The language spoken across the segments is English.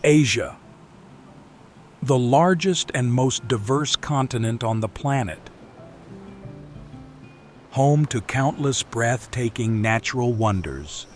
Asia, the largest and most diverse continent on the planet, home to countless breathtaking natural wonders.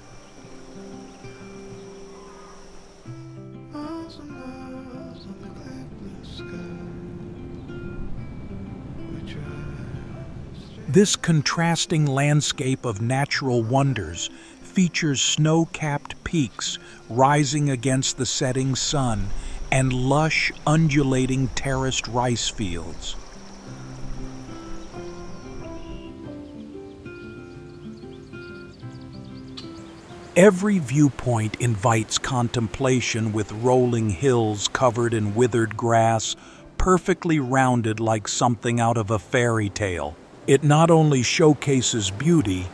This contrasting landscape of natural wonders features snow-capped peaks rising against the setting sun and lush, undulating terraced rice fields. Every viewpoint invites contemplation, with rolling hills covered in withered grass, perfectly rounded like something out of a fairy tale. It not only showcases beauty,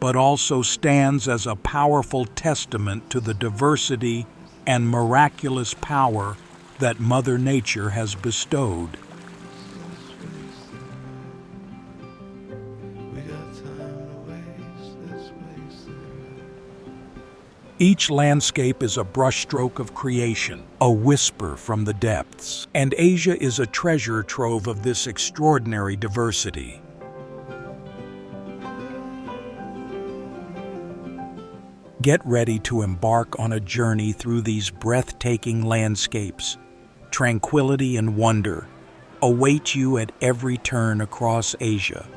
but also stands as a powerful testament to the diversity and miraculous power that Mother Nature has bestowed. Each landscape is a brushstroke of creation, a whisper from the depths, and Asia is a treasure trove of this extraordinary diversity. Get ready to embark on a journey through these breathtaking landscapes. Tranquility and wonder await you at every turn across Asia.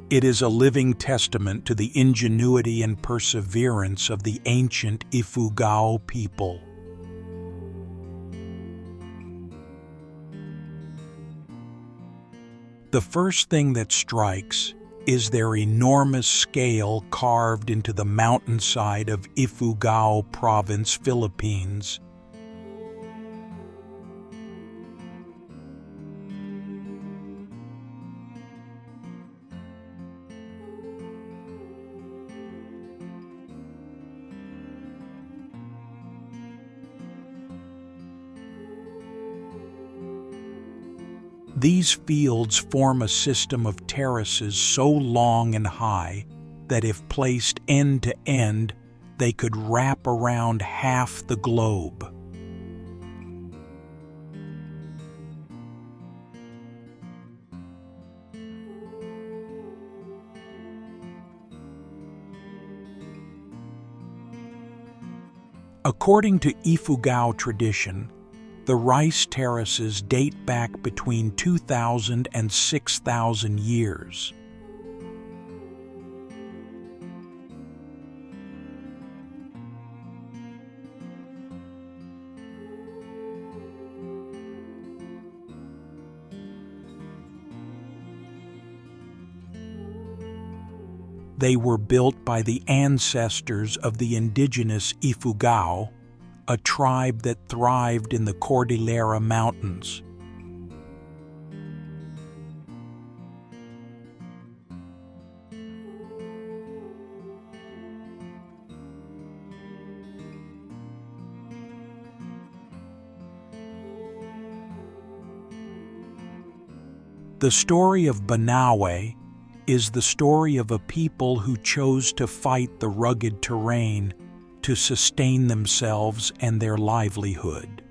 It is a living testament to the ingenuity and perseverance of the ancient Ifugao people. The first thing that strikes is their enormous scale carved into the mountainside of Ifugao Province, Philippines. These fields form a system of terraces so long and high that if placed end to end, they could wrap around half the globe. According to Ifugao tradition, the rice terraces date back between 2,000 and 6,000 years. They were built by the ancestors of the indigenous Ifugao, a tribe that thrived in the Cordillera Mountains. The story of Banaue is the story of a people who chose to fight the rugged terrain to sustain themselves and their livelihood.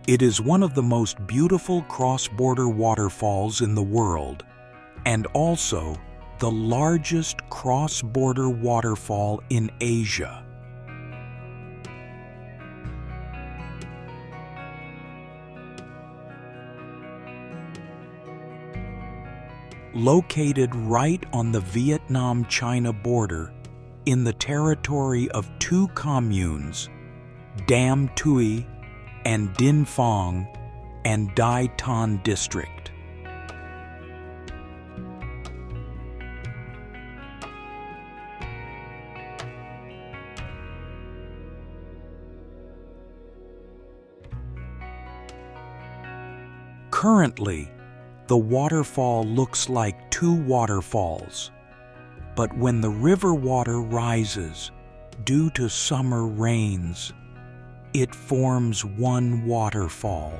It is one of the most beautiful cross-border waterfalls in the world, and also the largest cross-border waterfall in Asia. Located right on the Viet Nam-China border, in the territory of two communes, Dam Tui and Din Phong and Dai Tan district. Currently, the waterfall looks like two waterfalls, but when the river water rises due to summer rains, it forms one waterfall.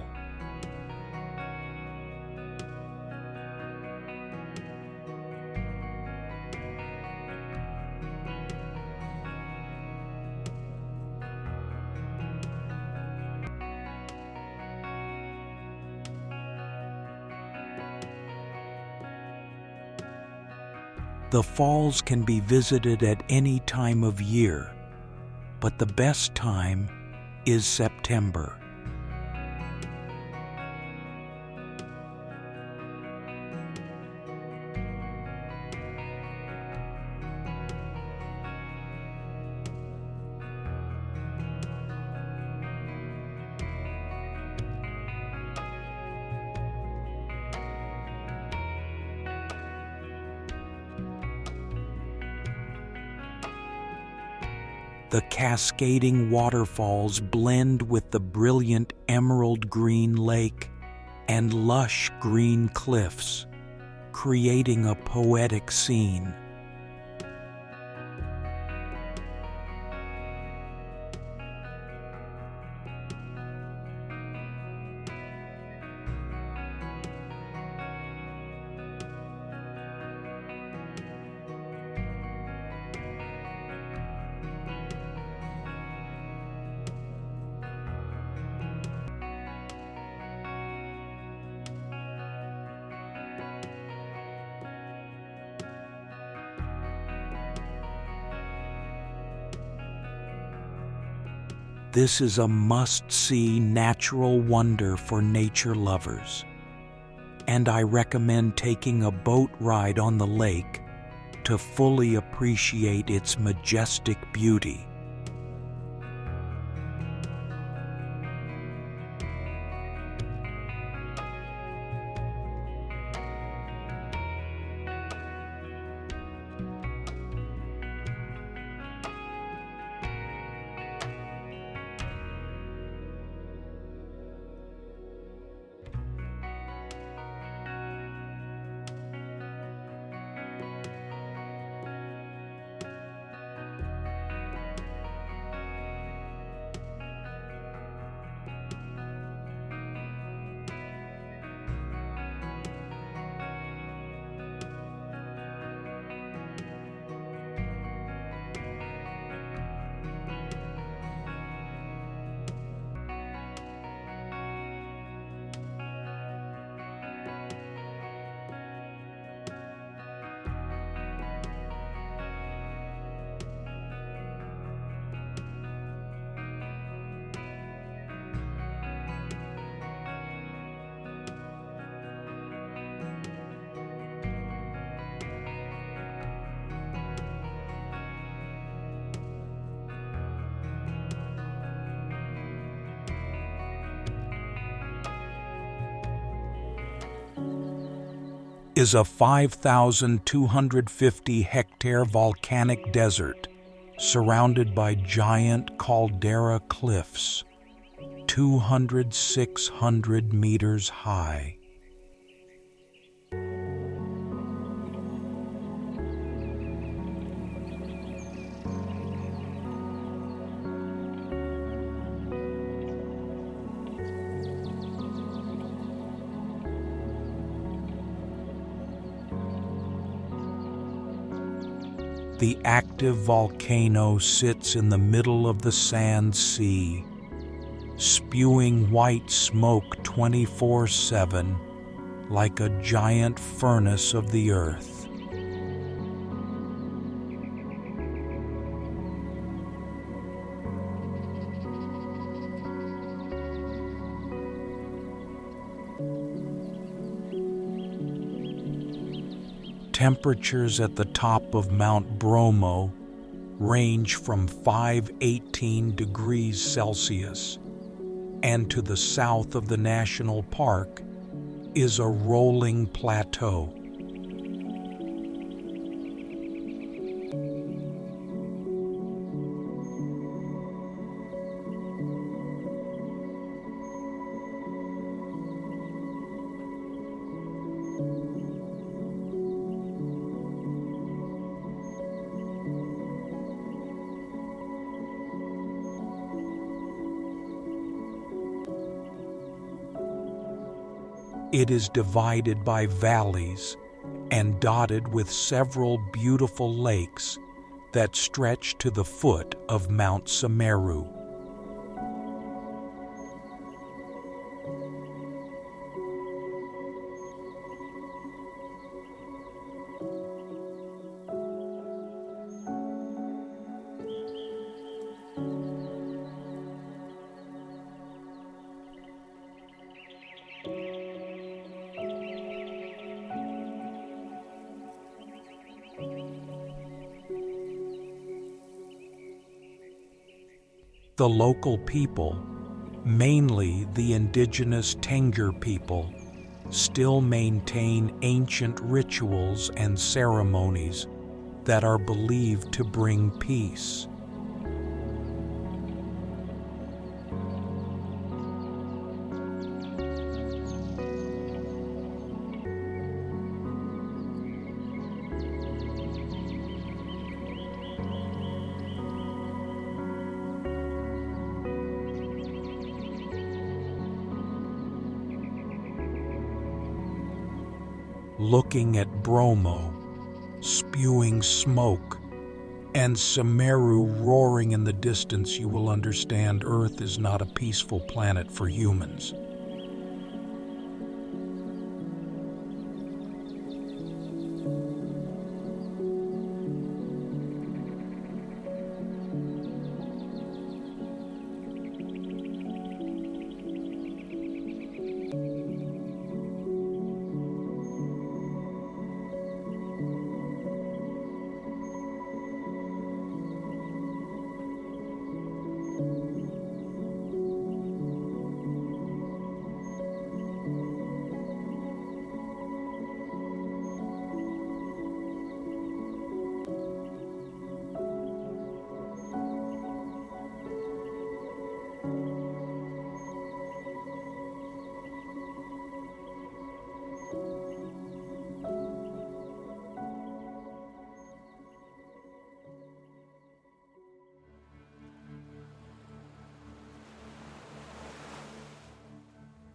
The falls can be visited at any time of year, but the best time is September. The cascading waterfalls blend with the brilliant emerald green lake and lush green cliffs, creating a poetic scene. This is a must-see natural wonder for nature lovers, and I recommend taking a boat ride on the lake to fully appreciate its majestic beauty. Is a 5,250-hectare volcanic desert surrounded by giant caldera cliffs, 600 meters high. The active volcano sits in the middle of the sand sea, spewing white smoke 24/7 like a giant furnace of the earth. Temperatures at the top of Mount Bromo range from 518 degrees Celsius, and to the south of the national park is a rolling plateau. It is divided by valleys and dotted with several beautiful lakes that stretch to the foot of Mount Semeru. The local people, mainly the indigenous Tengger people, still maintain ancient rituals and ceremonies that are believed to bring peace. Looking at Bromo, spewing smoke, and Semeru roaring in the distance, you will understand Earth is not a peaceful planet for humans.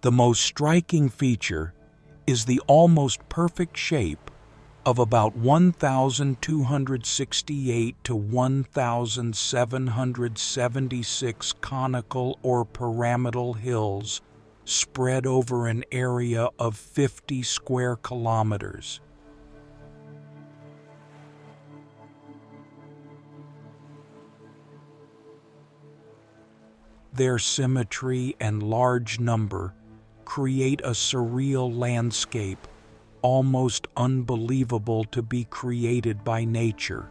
The most striking feature is the almost perfect shape of about 1,268 to 1,776 conical or pyramidal hills spread over an area of 50 square kilometers. Their symmetry and large number create a surreal landscape, almost unbelievable to be created by nature.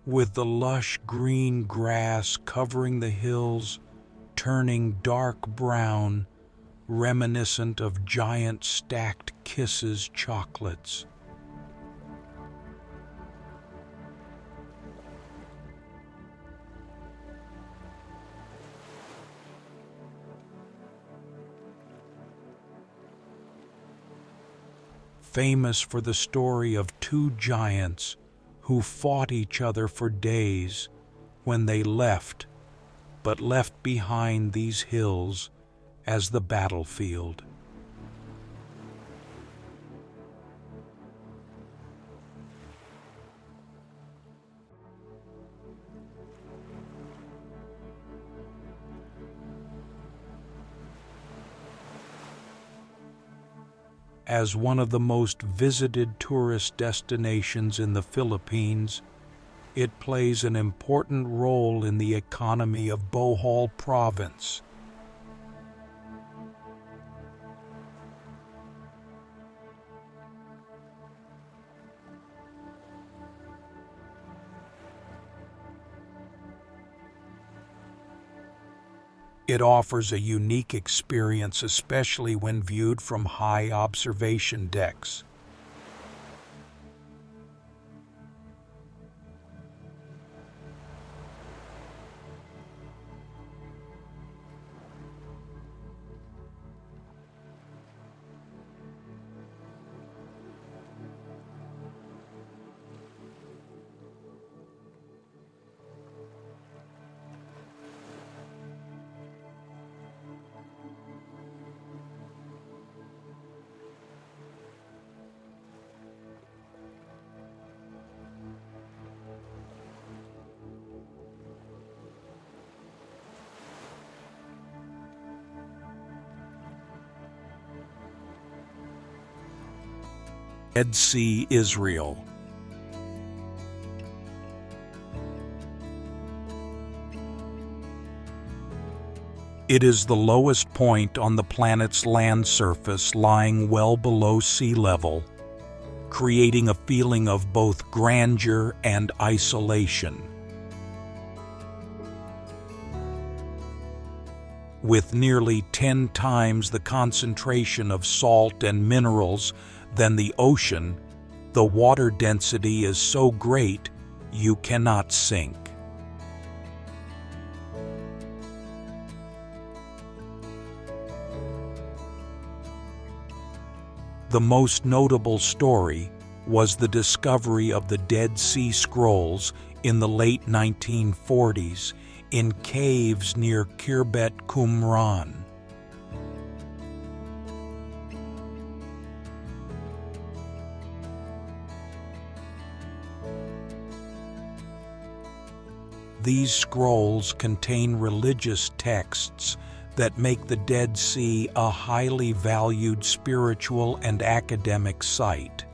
With the lush green grass covering the hills, turning dark brown, reminiscent of giant stacked kisses chocolates. Famous for the story of two giants who fought each other for days when they left, but left behind these hills as the battlefield. As one of the most visited tourist destinations in the Philippines, it plays an important role in the economy of Bohol Province. It offers a unique experience, especially when viewed from high observation decks. Dead Sea, Israel. It is the lowest point on the planet's land surface, lying well below sea level, creating a feeling of both grandeur and isolation. With nearly 10 times the concentration of salt and minerals than the ocean, the water density is so great you cannot sink. The most notable story was the discovery of the Dead Sea Scrolls in the late 1940s in caves near Khirbet Qumran. These scrolls contain religious texts that make the Dead Sea a highly valued spiritual and academic site.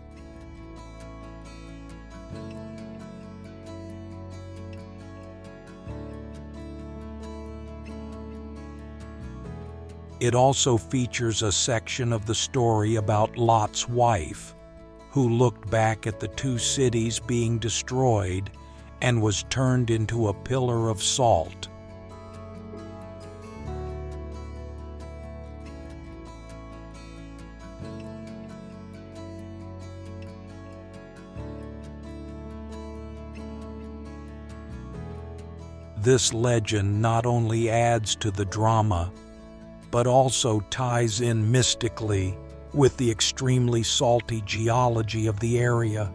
It also features a section of the story about Lot's wife, who looked back at the two cities being destroyed and was turned into a pillar of salt. This legend not only adds to the drama, but also ties in mystically with the extremely salty geology of the area.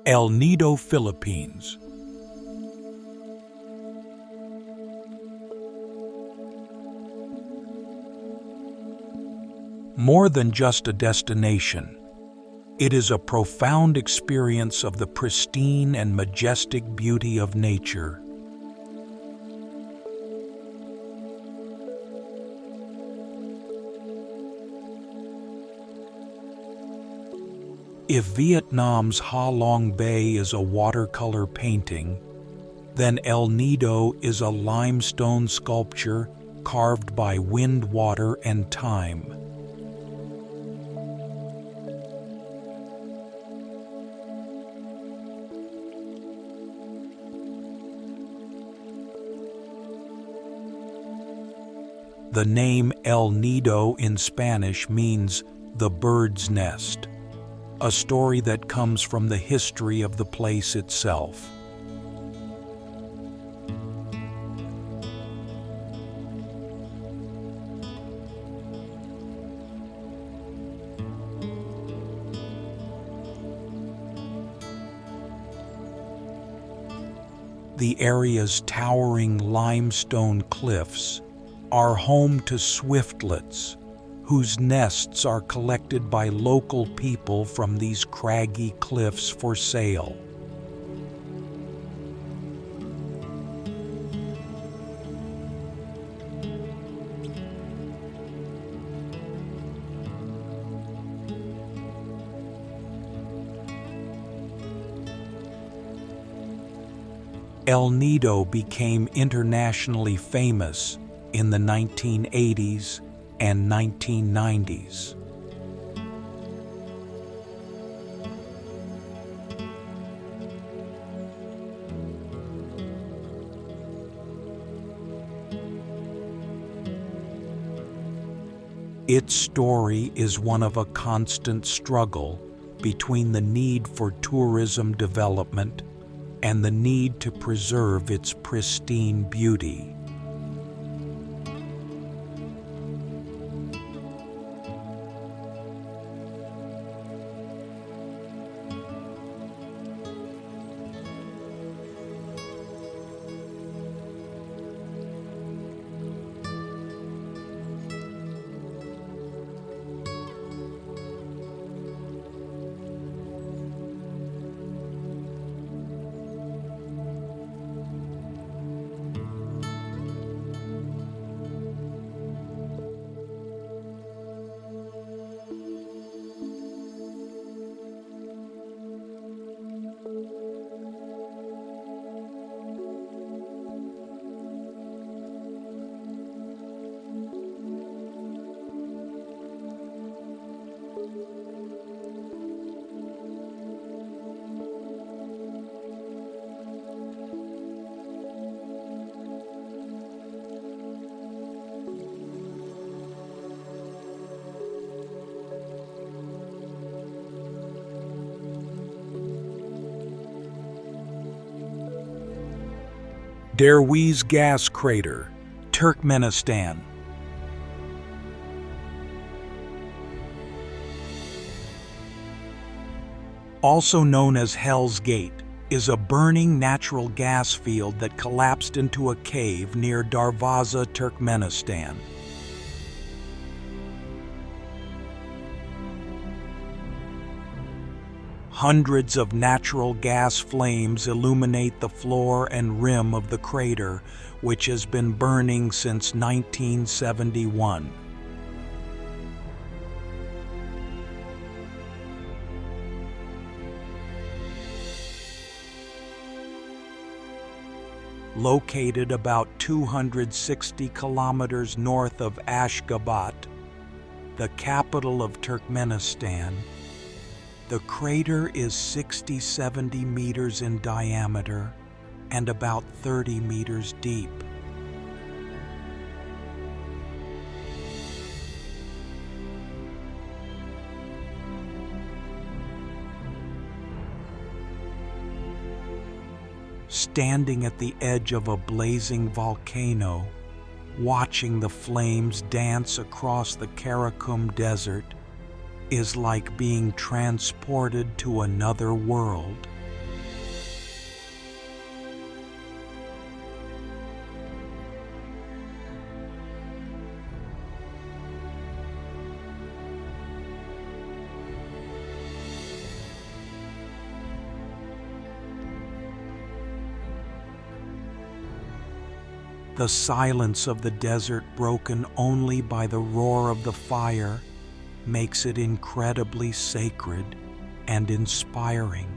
El Nido, Philippines. More than just a destination, it is a profound experience of the pristine and majestic beauty of nature. If Vietnam's Ha Long Bay is a watercolor painting, then El Nido is a limestone sculpture carved by wind, water, and time. The name El Nido in Spanish means the bird's nest, a story that comes from the history of the place itself. The area's towering limestone cliffs are home to swiftlets, whose nests are collected by local people from these craggy cliffs for sale. El Nido became internationally famous in the 1980s and 1990s. Its story is one of a constant struggle between the need for tourism development and the need to preserve its pristine beauty. Derweze Gas Crater, Turkmenistan. Also known as Hell's Gate, is a burning natural gas field that collapsed into a cave near Derweze, Turkmenistan. Hundreds of natural gas flames illuminate the floor and rim of the crater, which has been burning since 1971. Located about 260 kilometers north of Ashgabat, the capital of Turkmenistan, the crater is 60-70 meters in diameter and about 30 meters deep. Standing at the edge of a blazing volcano, watching the flames dance across the Karakum Desert is like being transported to another world. The silence of the desert, broken only by the roar of the fire, makes it incredibly sacred and inspiring.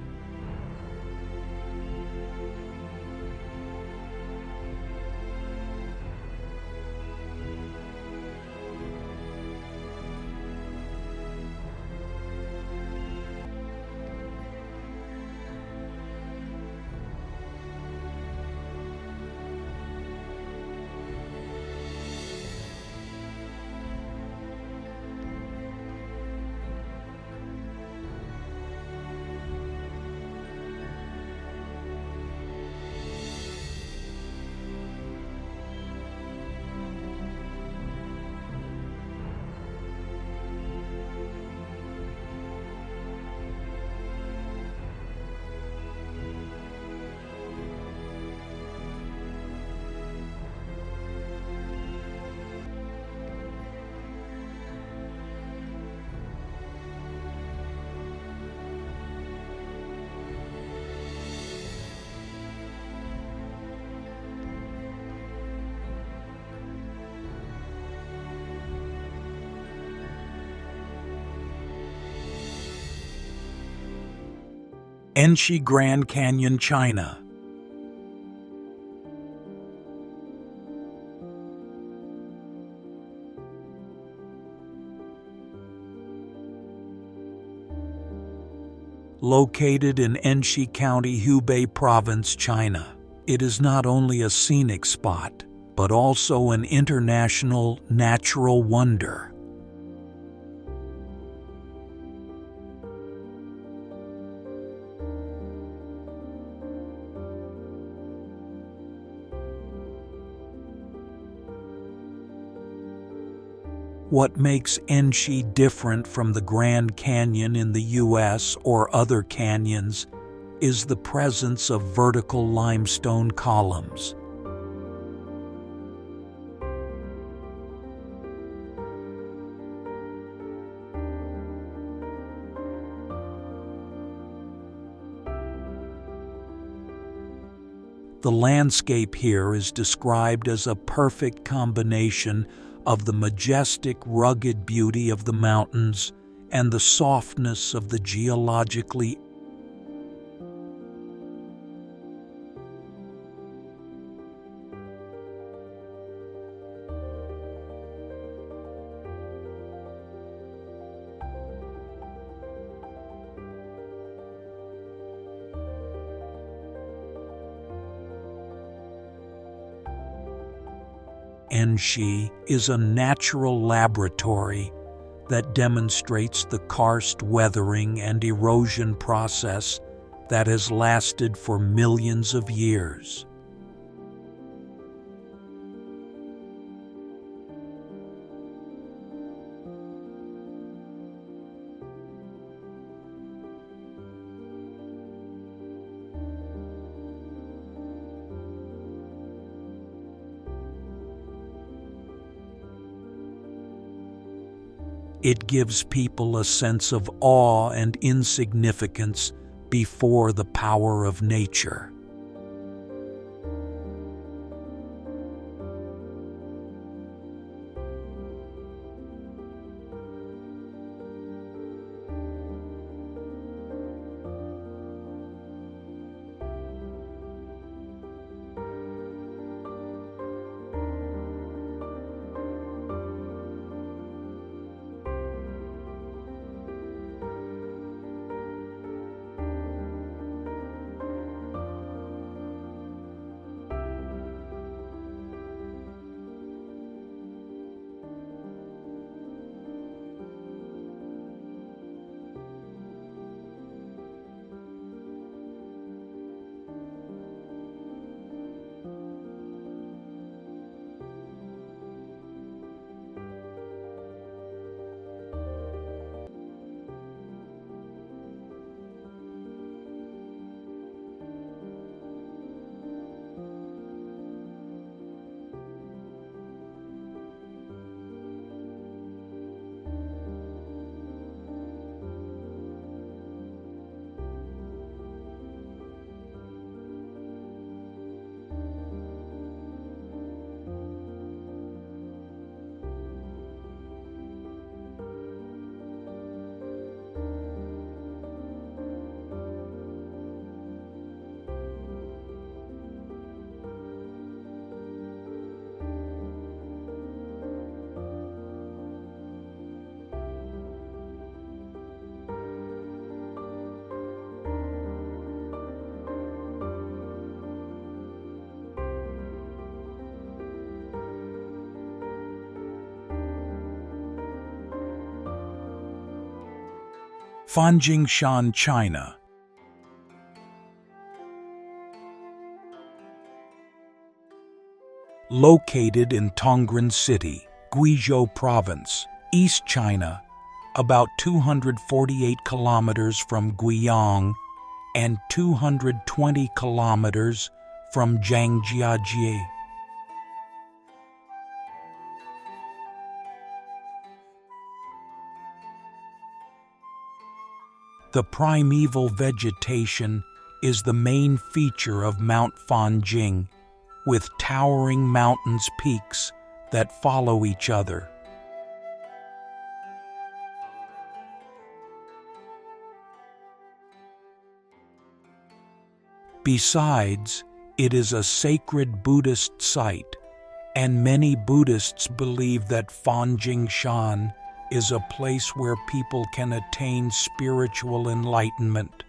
Enshi, Grand Canyon, China. Located in Enshi County, Hubei Province, China, it is not only a scenic spot, but also an international natural wonder. What makes Enshi different from the Grand Canyon in the U.S. or other canyons is the presence of vertical limestone columns. The landscape here is described as a perfect combination of the majestic, rugged beauty of the mountains and the softness of the geologically Enshi is a natural laboratory that demonstrates the karst weathering and erosion process that has lasted for millions of years. It gives people a sense of awe and insignificance before the power of nature. Fanjingshan, China. Located in Tongren City, Guizhou Province, East China, about 248 kilometers from Guiyang and 220 kilometers from Zhangjiajie. The primeval vegetation is the main feature of Mount Fanjing, with towering mountains peaks that follow each other. Besides, it is a sacred Buddhist site, and many Buddhists believe that Fanjingshan is a place where people can attain spiritual enlightenment.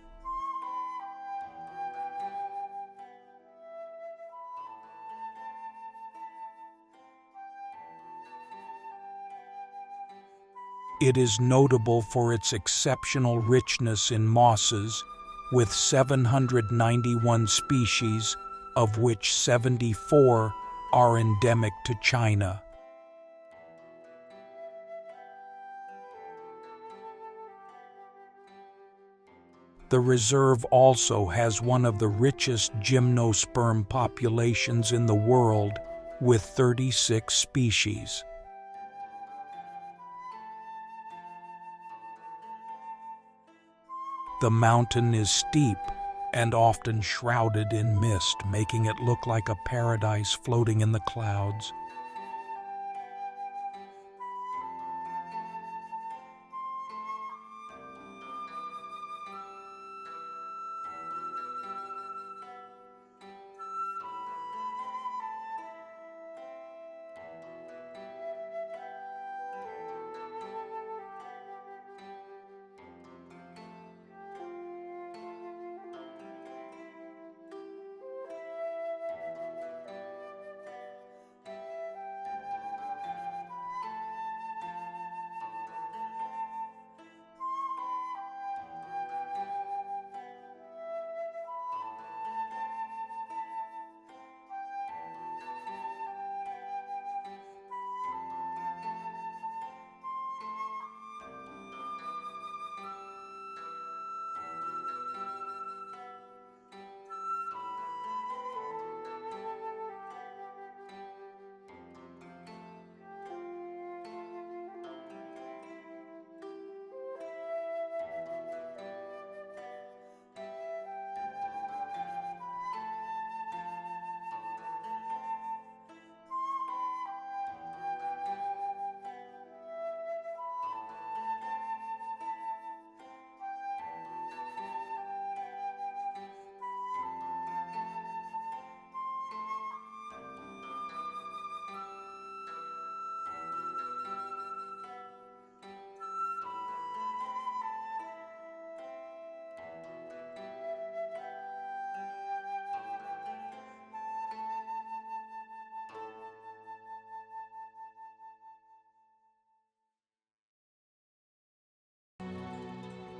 It is notable for its exceptional richness in mosses, with 791 species, of which 74 are endemic to China. The reserve also has one of the richest gymnosperm populations in the world, with 36 species. The mountain is steep and often shrouded in mist, making it look like a paradise floating in the clouds.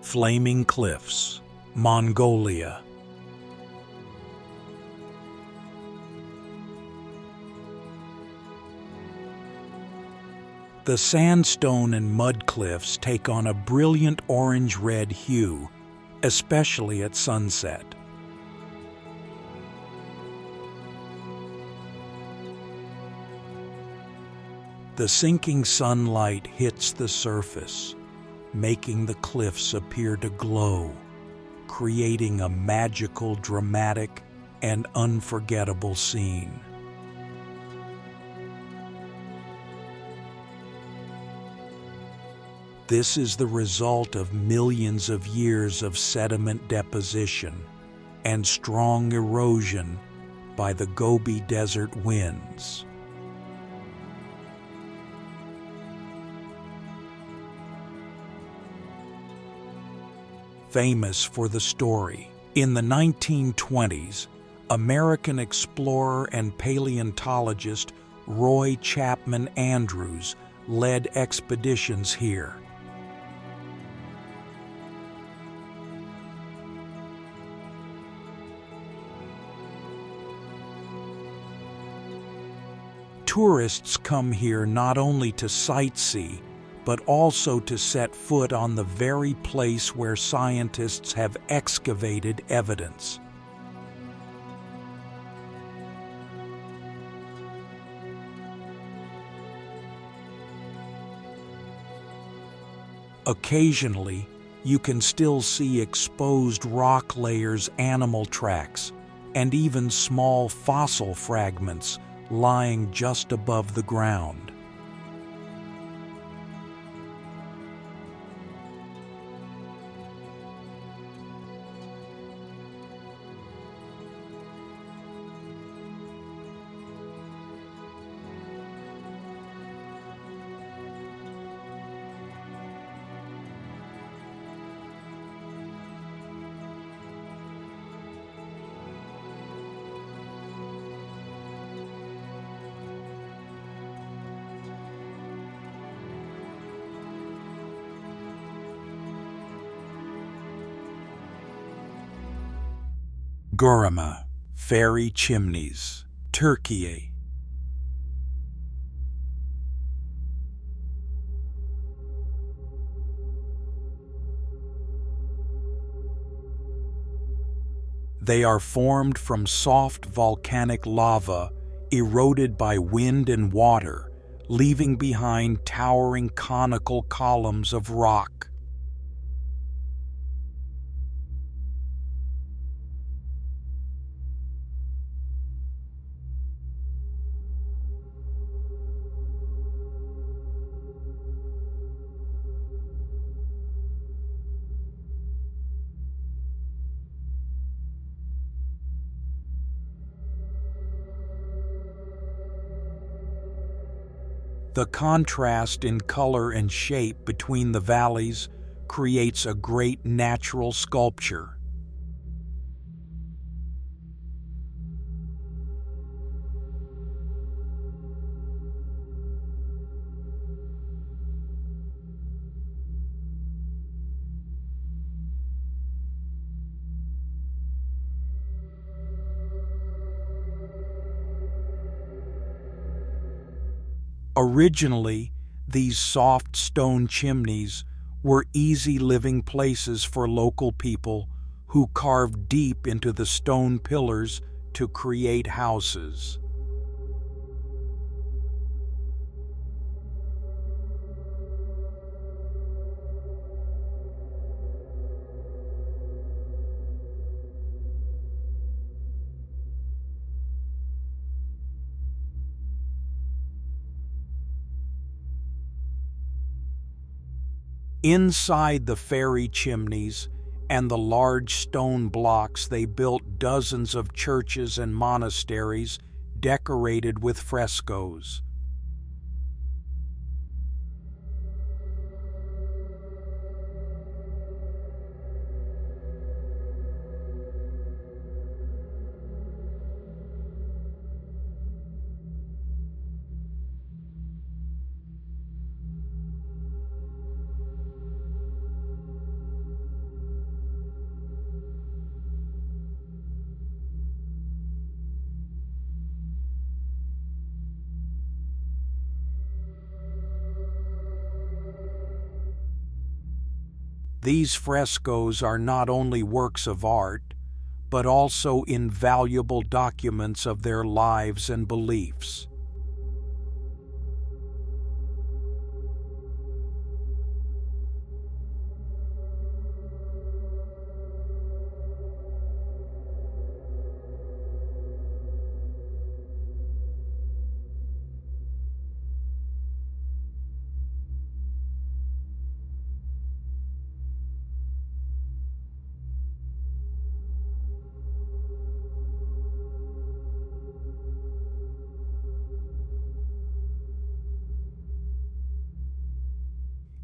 Flaming Cliffs, Mongolia. The sandstone and mud cliffs take on a brilliant orange-red hue, especially at sunset. The sinking sunlight hits the surface, making the cliffs appear to glow, creating a magical, dramatic, and unforgettable scene. This is the result of millions of years of sediment deposition and strong erosion by the Gobi Desert winds. Famous for the story, in the 1920s, American explorer and paleontologist Roy Chapman Andrews led expeditions here. Tourists come here not only to sightsee, but also to set foot on the very place where scientists have excavated evidence. Occasionally, you can still see exposed rock layers, animal tracks, and even small fossil fragments lying just above the ground. Göreme, Fairy Chimneys, Türkiye. They are formed from soft volcanic lava eroded by wind and water, leaving behind towering conical columns of rock. The contrast in color and shape between the valleys creates a great natural sculpture. Originally, these soft stone chimneys were easy living places for local people who carved deep into the stone pillars to create houses. Inside the fairy chimneys and the large stone blocks, they built dozens of churches and monasteries decorated with frescoes. These frescoes are not only works of art, but also invaluable documents of their lives and beliefs.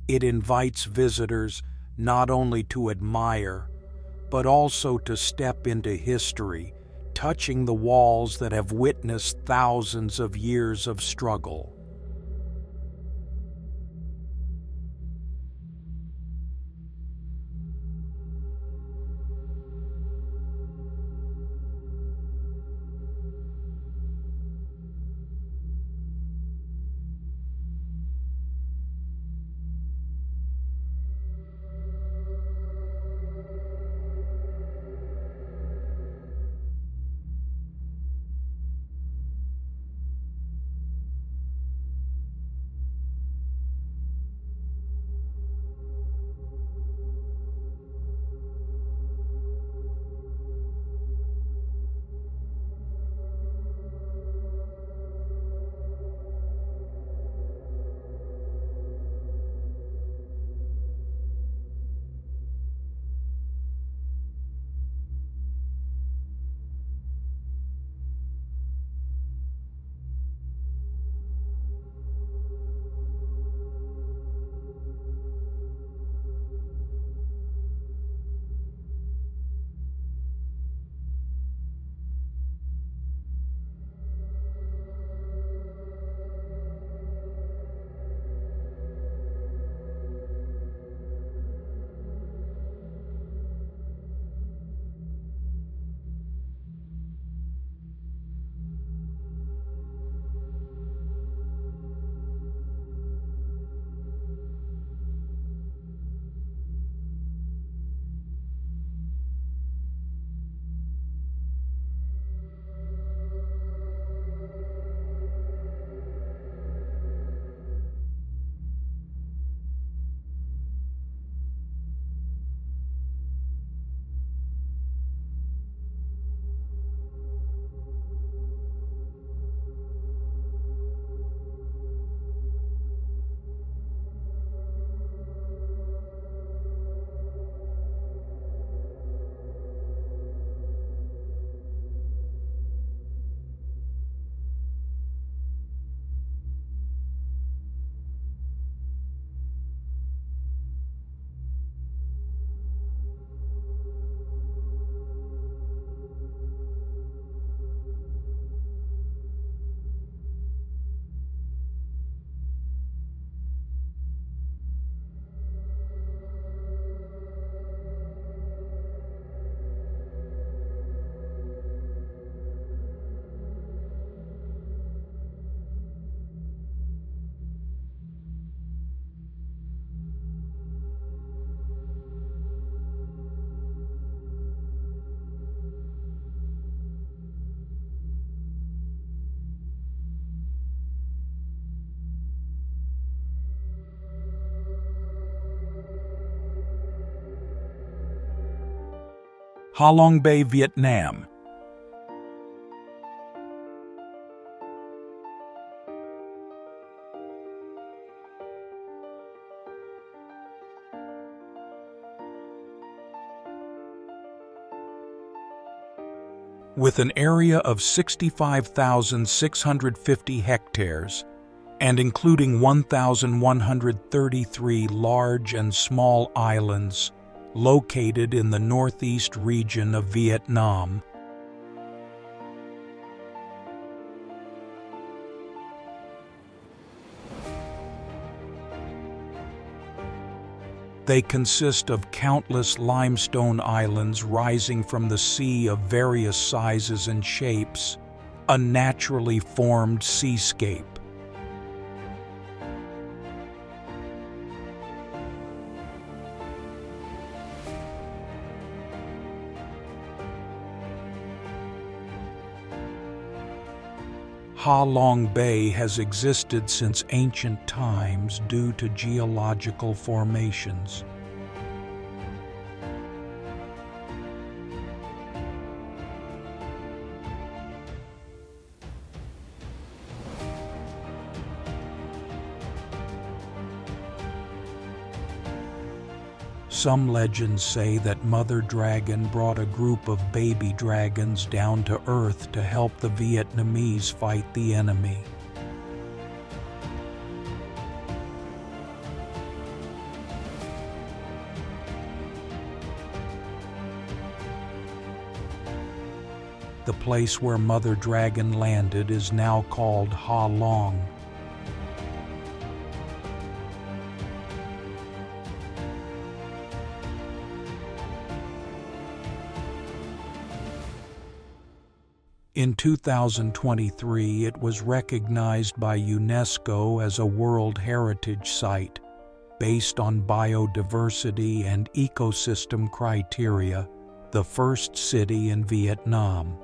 It invites visitors not only to admire, but also to step into history, touching the walls that have witnessed thousands of years of struggle. Halong Bay, Viet Nam. With an area of 65,650 hectares, and including 1,133 large and small islands located in the northeast region of Vietnam. They consist of countless limestone islands rising from the sea of various sizes and shapes, a naturally formed seascape. Ha Long Bay has existed since ancient times due to geological formations. Some legends say that Mother Dragon brought a group of baby dragons down to Earth to help the Vietnamese fight the enemy. The place where Mother Dragon landed is now called Ha Long. In 2023, it was recognized by UNESCO as a World Heritage Site based on biodiversity and ecosystem criteria, the first city in Vietnam.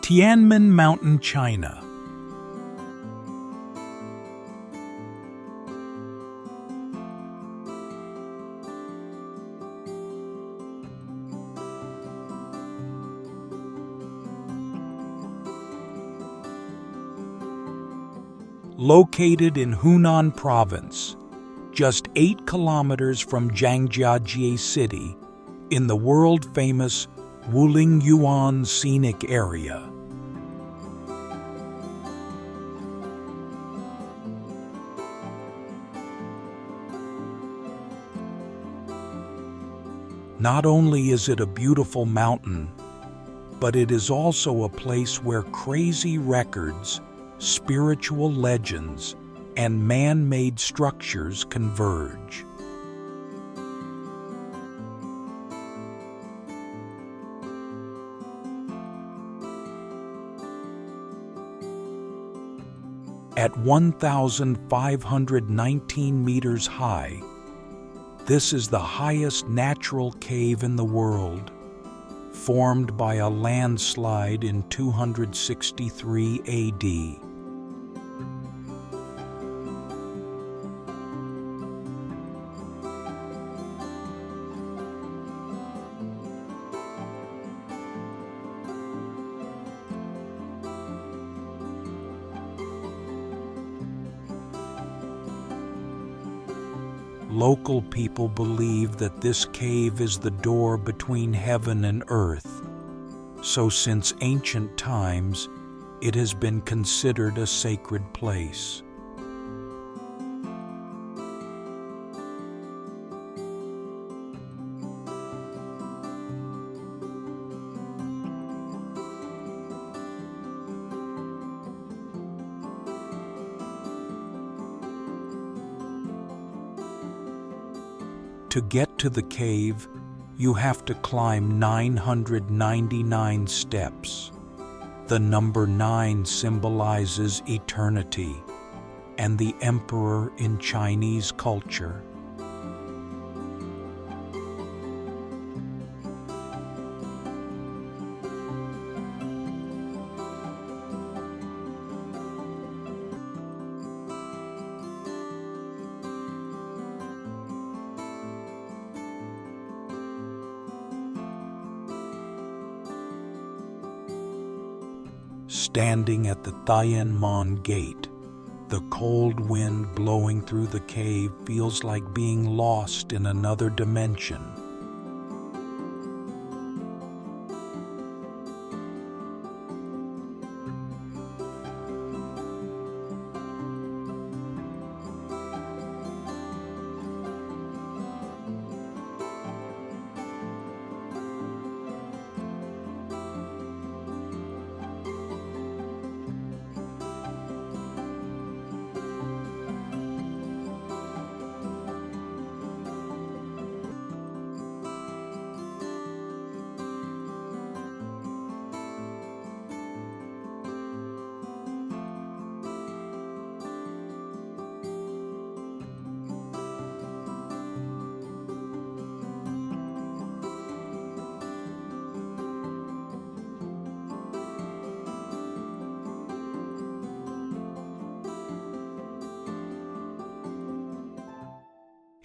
Tianmen Mountain, China. Located in Hunan Province, just 8 kilometers from Zhangjiajie City, in the world-famous Wulingyuan Scenic Area. Not only is it a beautiful mountain, but it is also a place where crazy records, spiritual legends, and man-made structures converge. At 1,519 meters high, this is the highest natural cave in the world, formed by a landslide in 263 AD. Local people believe that this cave is the door between heaven and earth, so since ancient times, it has been considered a sacred place. To get to the cave, you have to climb 999 steps. The number 9 symbolizes eternity and the emperor in Chinese culture. Standing at the Tianmen gate, the cold wind blowing through the cave feels like being lost in another dimension.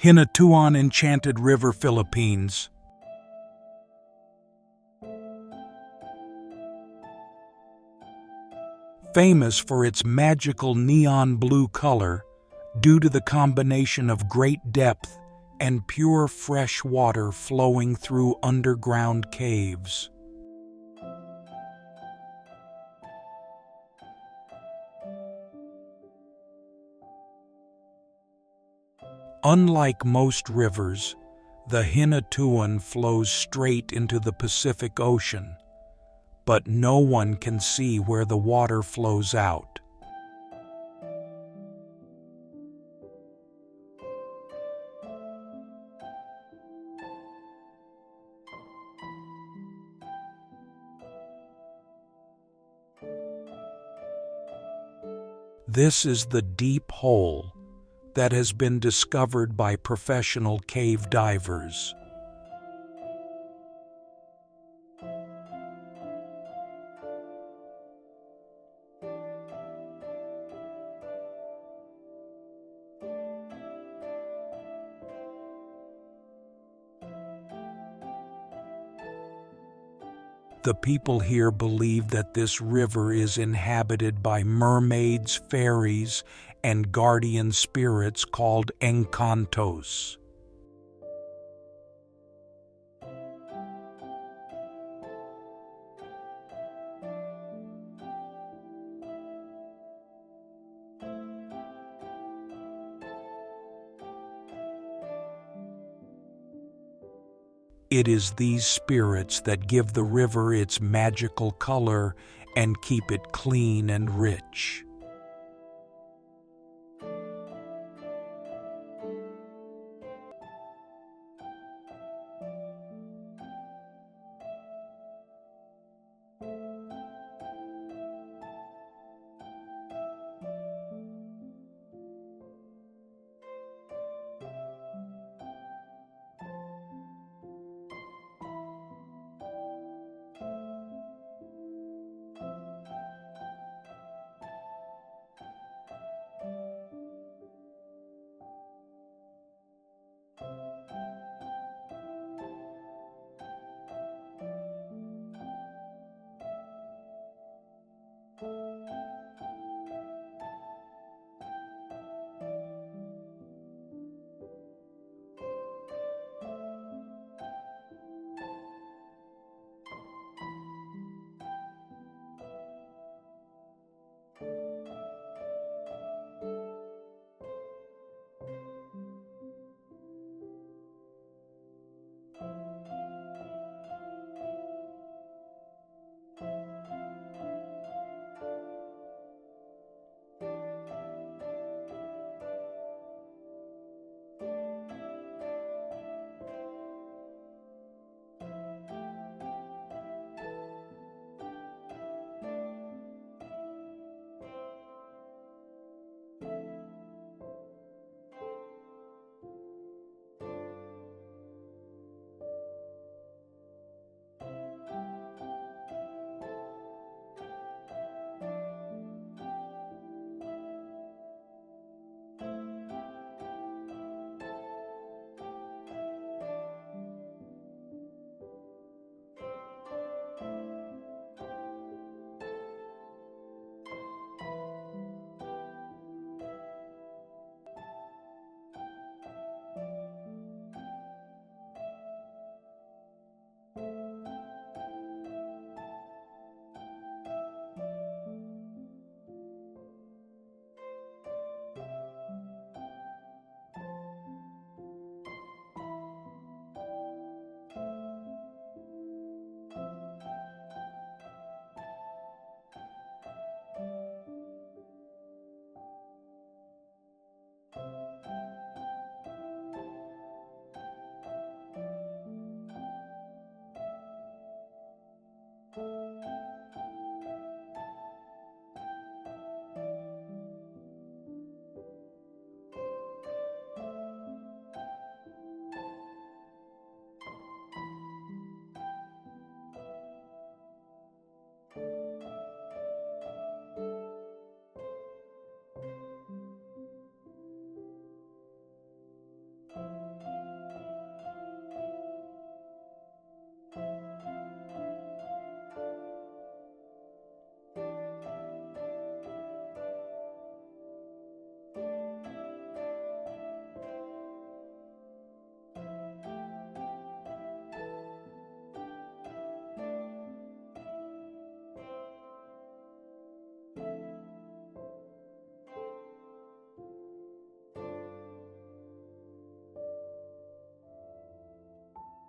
Hinatuan Enchanted River, Philippines. Famous for its magical neon blue color due to the combination of great depth and pure fresh water flowing through underground caves. Unlike most rivers, the Hinatuan flows straight into the Pacific Ocean, but no one can see where the water flows out. This is the deep hole that has been discovered by professional cave divers. The people here believe that this river is inhabited by mermaids, fairies, and guardian spirits called encantos. It is these spirits that give the river its magical color and keep it clean and rich.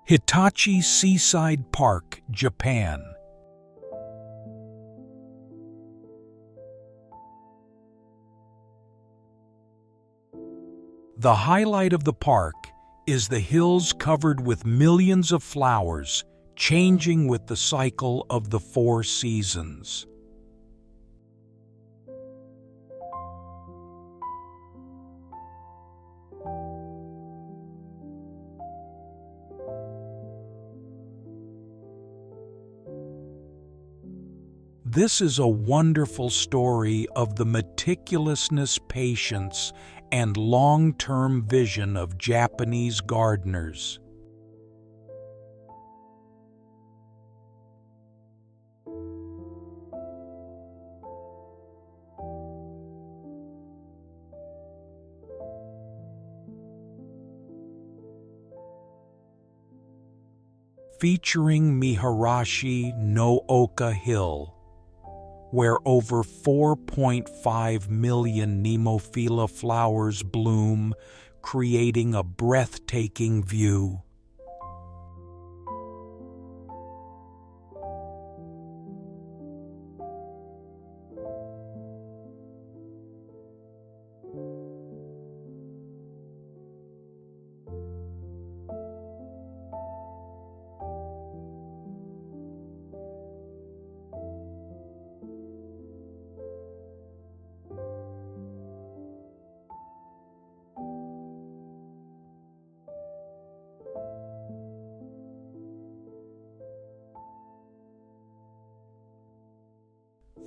Hitachi Seaside Park, Japan. The highlight of the park is the hills covered with millions of flowers, changing with the cycle of the 4 seasons. This is a wonderful story of the meticulousness, patience, and long-term vision of Japanese gardeners. featuring Miharashi no Oka Hill, where over 4.5 million Nemophila flowers bloom, creating a breathtaking view.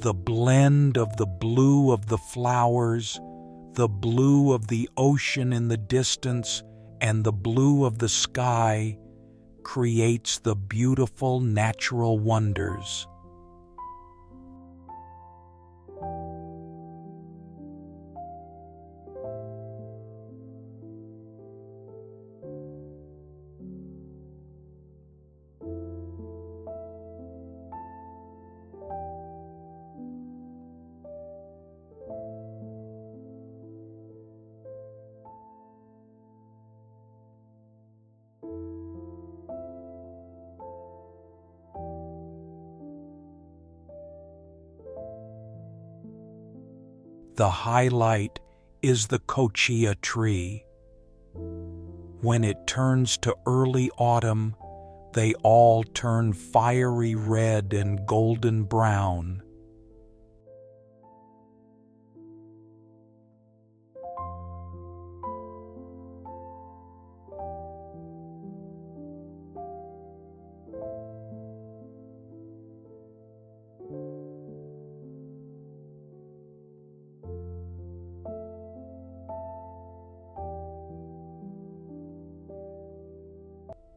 The blend of the blue of the flowers, the blue of the ocean in the distance, and the blue of the sky creates the beautiful natural wonders. The highlight is the kochia tree. When it turns to early autumn, they all turn fiery red and golden brown.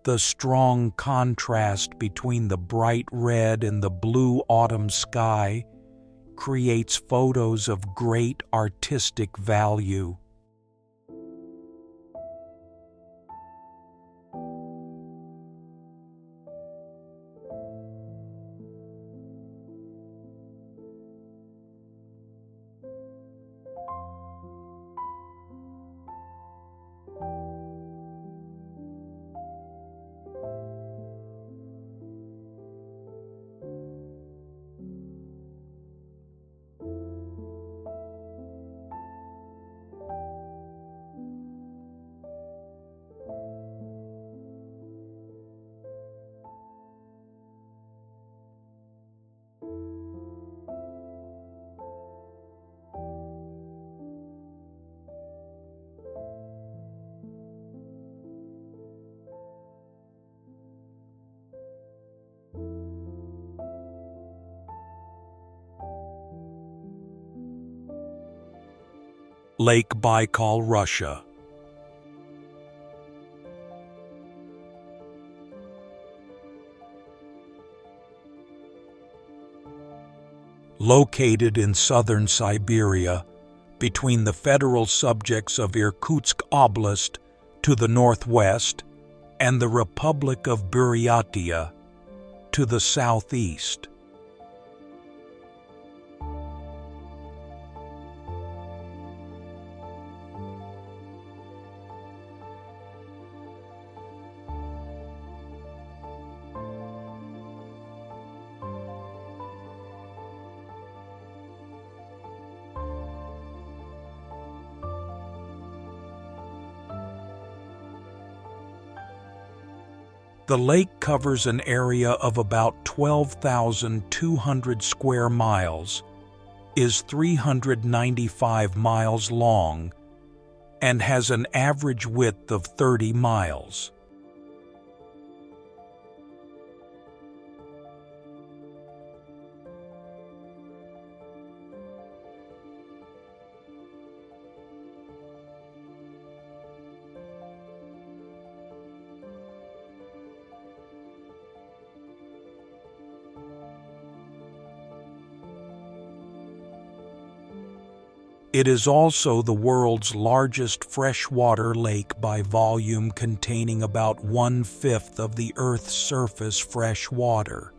The strong contrast between the bright red and the blue autumn sky creates photos of great artistic value. Lake Baikal, Russia. Located in southern Siberia, between the federal subjects of Irkutsk Oblast to the northwest and the Republic of Buryatia to the southeast. The lake covers an area of about 12,200 square miles, is 395 miles long, and has an average width of 30 miles. It is also the world's largest freshwater lake by volume, containing about 1/5 of the Earth's surface fresh water.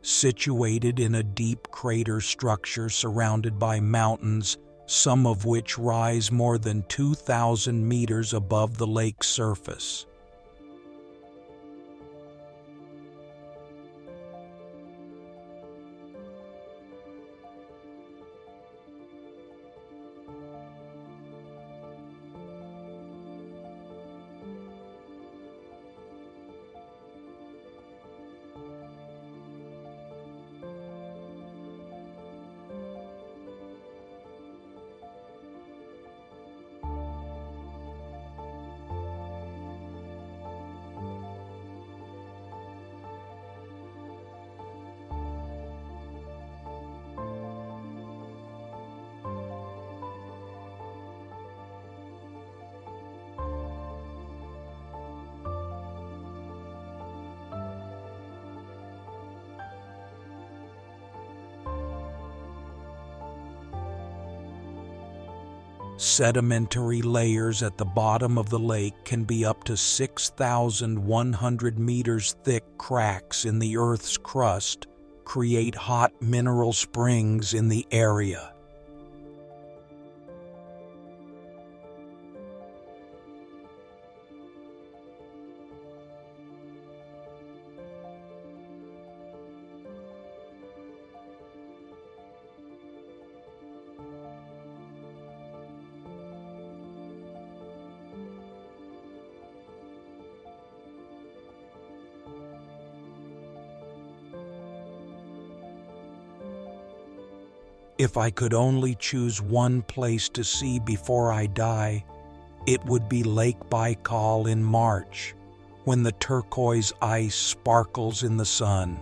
Situated in a deep crater structure surrounded by mountains, some of which rise more than 2,000 meters above the lake's surface. Sedimentary layers at the bottom of the lake can be up to 6,100 meters thick. Cracks in the Earth's crust create hot mineral springs in the area. If I could only choose one place to see before I die, it would be Lake Baikal in March, when the turquoise ice sparkles in the sun.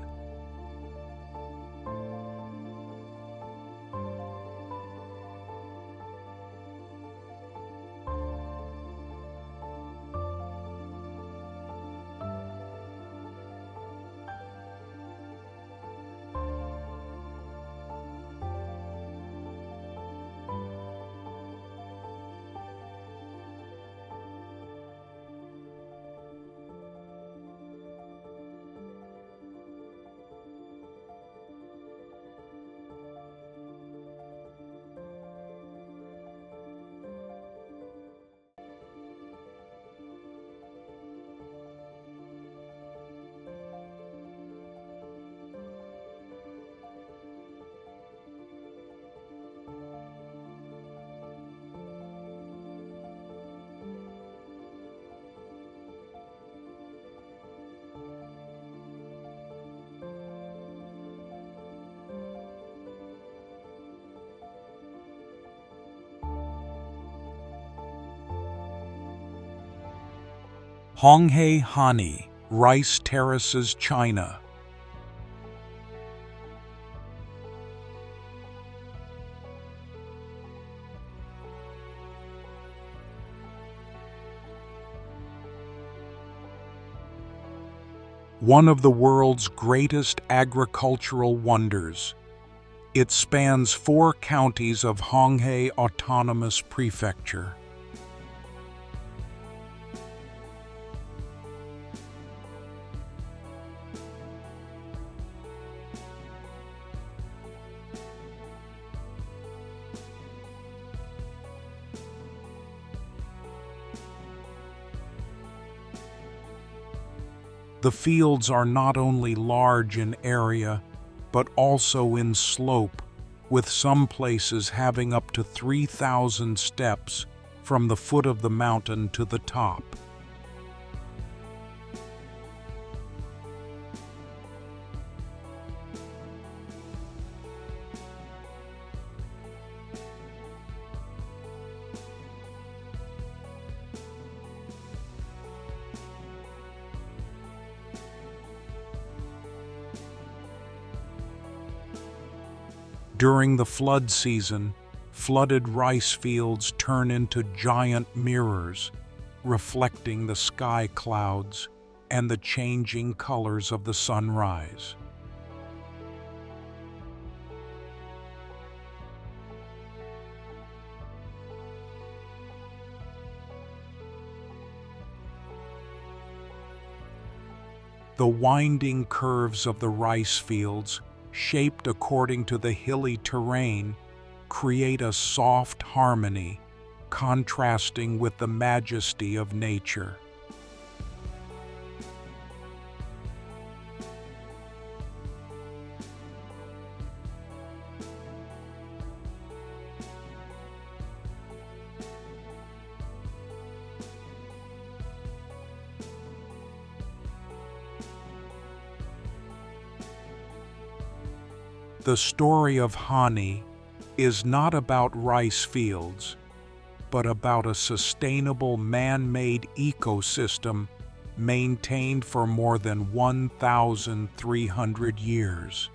Honghe Hani Rice Terraces, China. One of the world's greatest agricultural wonders. It spans 4 counties of Honghe Autonomous Prefecture. The fields are not only large in area, but also in slope, with some places having up to 3,000 steps from the foot of the mountain to the top. During the flood season, flooded rice fields turn into giant mirrors, reflecting the sky clouds and the changing colors of the sunrise. The winding curves of the rice fields, shaped according to the hilly terrain, create a soft harmony, contrasting with the majesty of nature. The story of Hani is not about rice fields, but about a sustainable man-made ecosystem maintained for more than 1,300 years.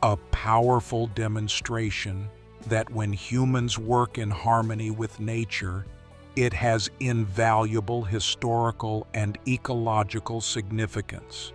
A powerful demonstration that when humans work in harmony with nature, it has invaluable historical and ecological significance.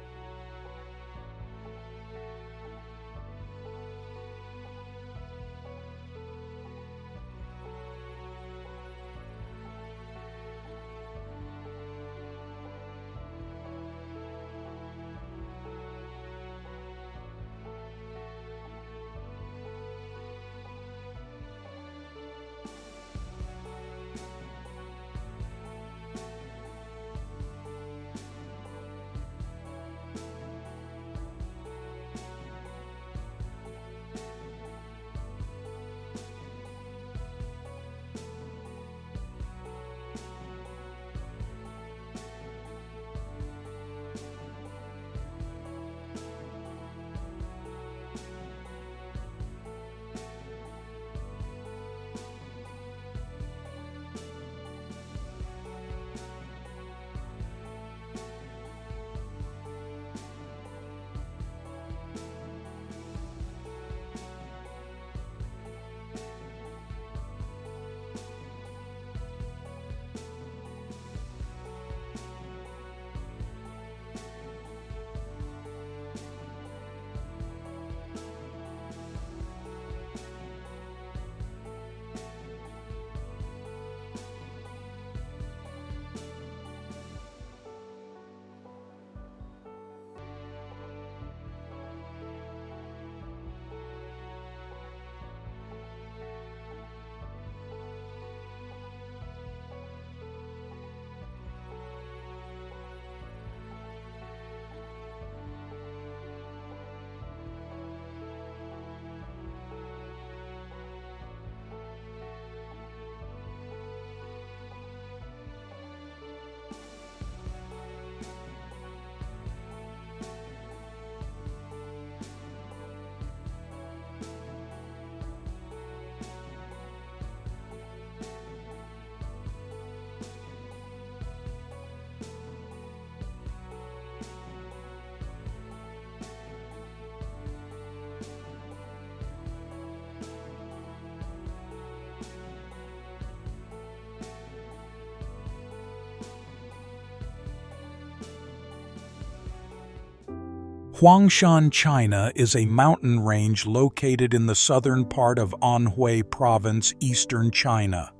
Huangshan, China is a mountain range located in the southern part of Anhui Province, eastern China.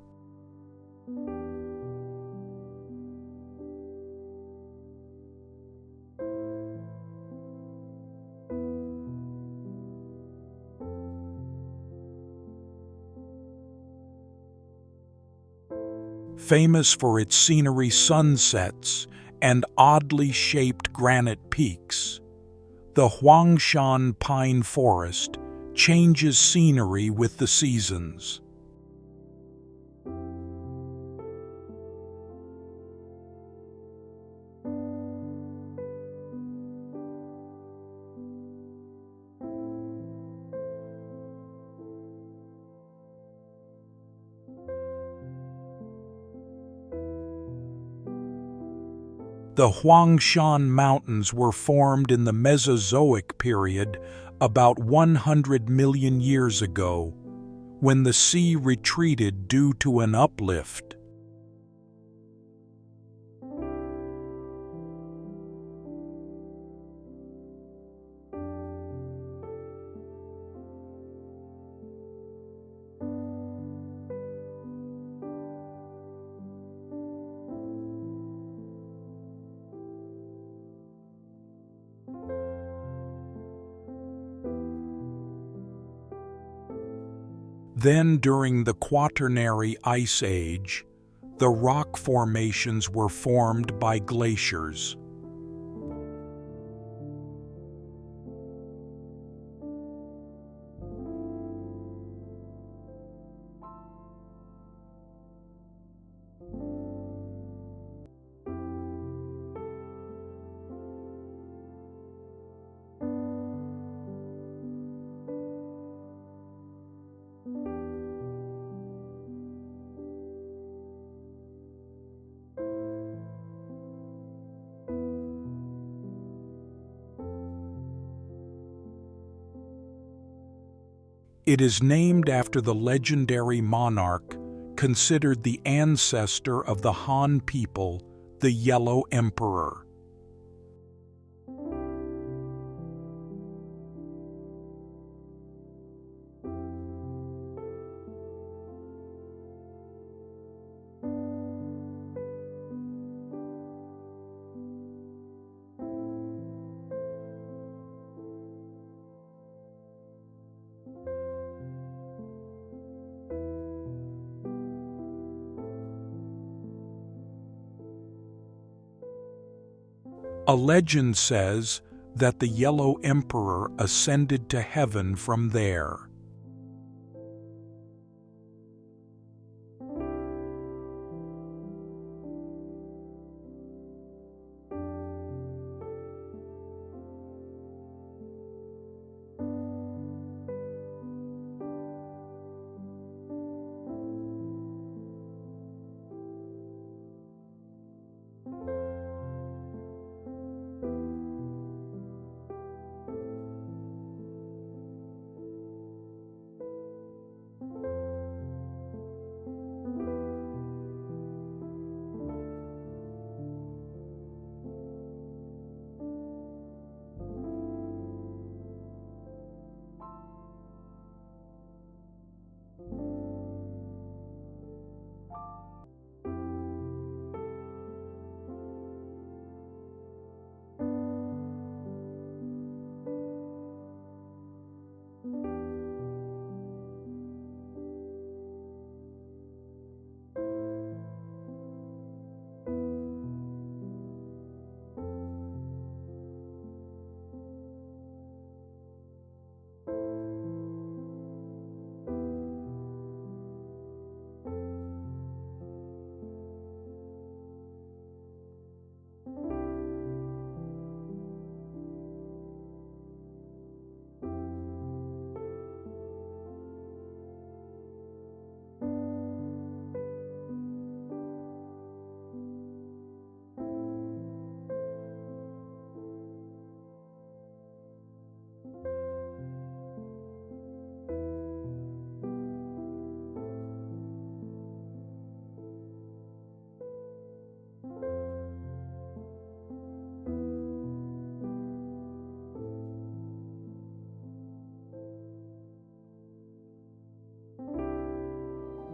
Famous for its scenery sunsets and oddly shaped granite peaks, the Huangshan pine forest changes scenery with the seasons. The Huangshan Mountains were formed in the Mesozoic period about 100 million years ago, when the sea retreated due to an uplift. Then, during the Quaternary Ice Age, the rock formations were formed by glaciers. It is named after the legendary monarch considered the ancestor of the Han people, the Yellow Emperor. A legend says that the Yellow Emperor ascended to heaven from there.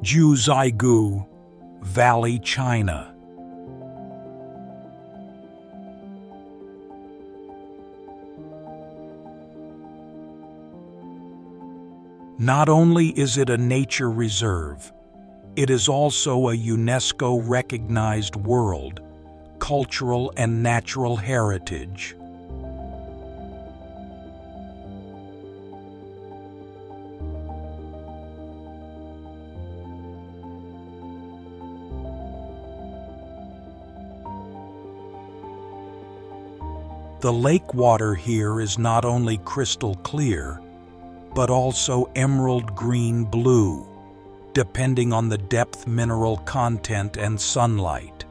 Jiuzhaigou Valley, China. Not only is it a nature reserve, it is also a UNESCO-recognized world, cultural and natural heritage. The lake water here is not only crystal clear, but also emerald green blue, depending on the depth mineral content and sunlight.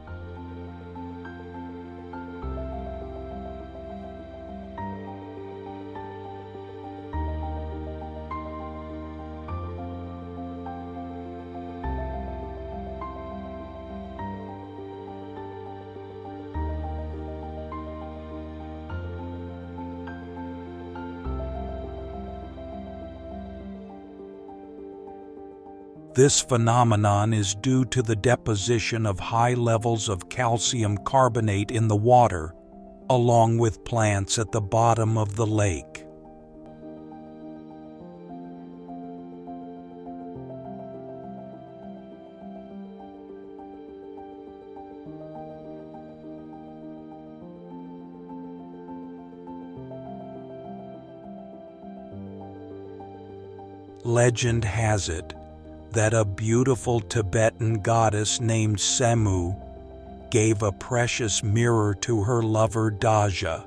This phenomenon is due to the deposition of high levels of calcium carbonate in the water, along with plants at the bottom of the lake. Legend has it that a beautiful Tibetan goddess named Semeru gave a precious mirror to her lover Daja.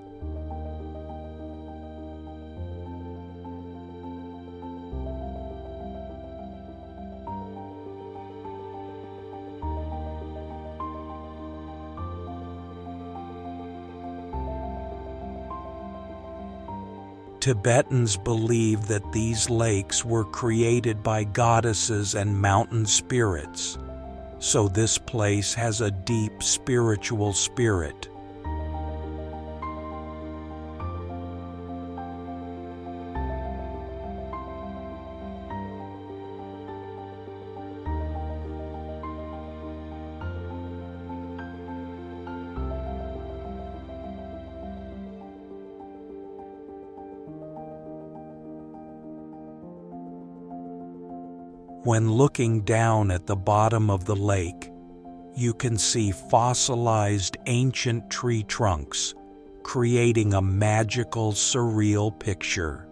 Tibetans believe that these lakes were created by goddesses and mountain spirits, so this place has a deep spiritual spirit. When looking down at the bottom of the lake, you can see fossilized ancient tree trunks, creating a magical, surreal picture.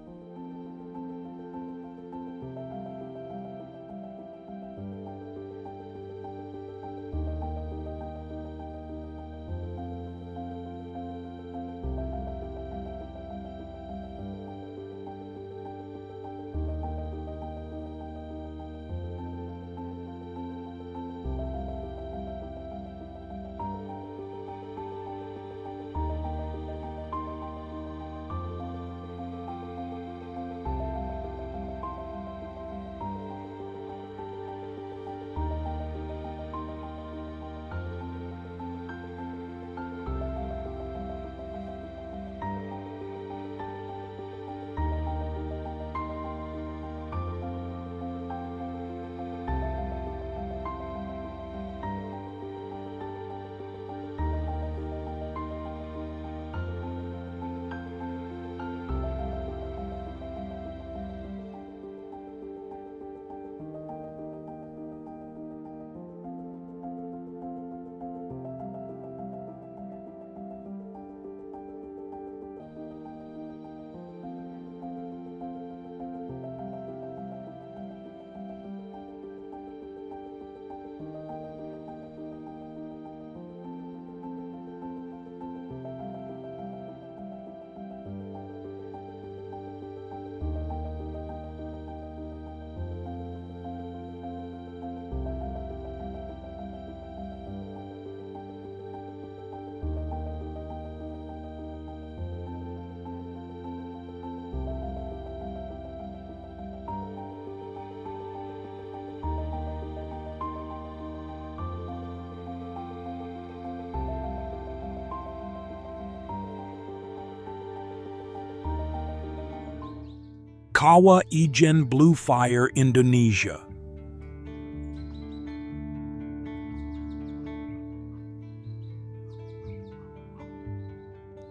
Kawah Ijen Blue Fire, Indonesia.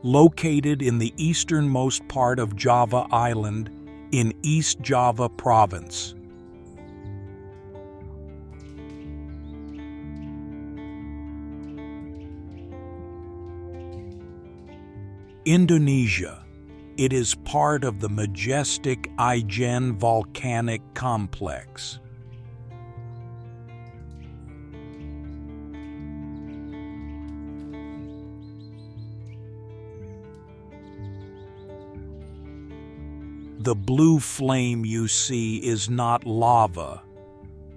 Located in the easternmost part of Java Island in East Java Province. Indonesia. It is part of the majestic Ijen volcanic complex. The blue flame you see is not lava,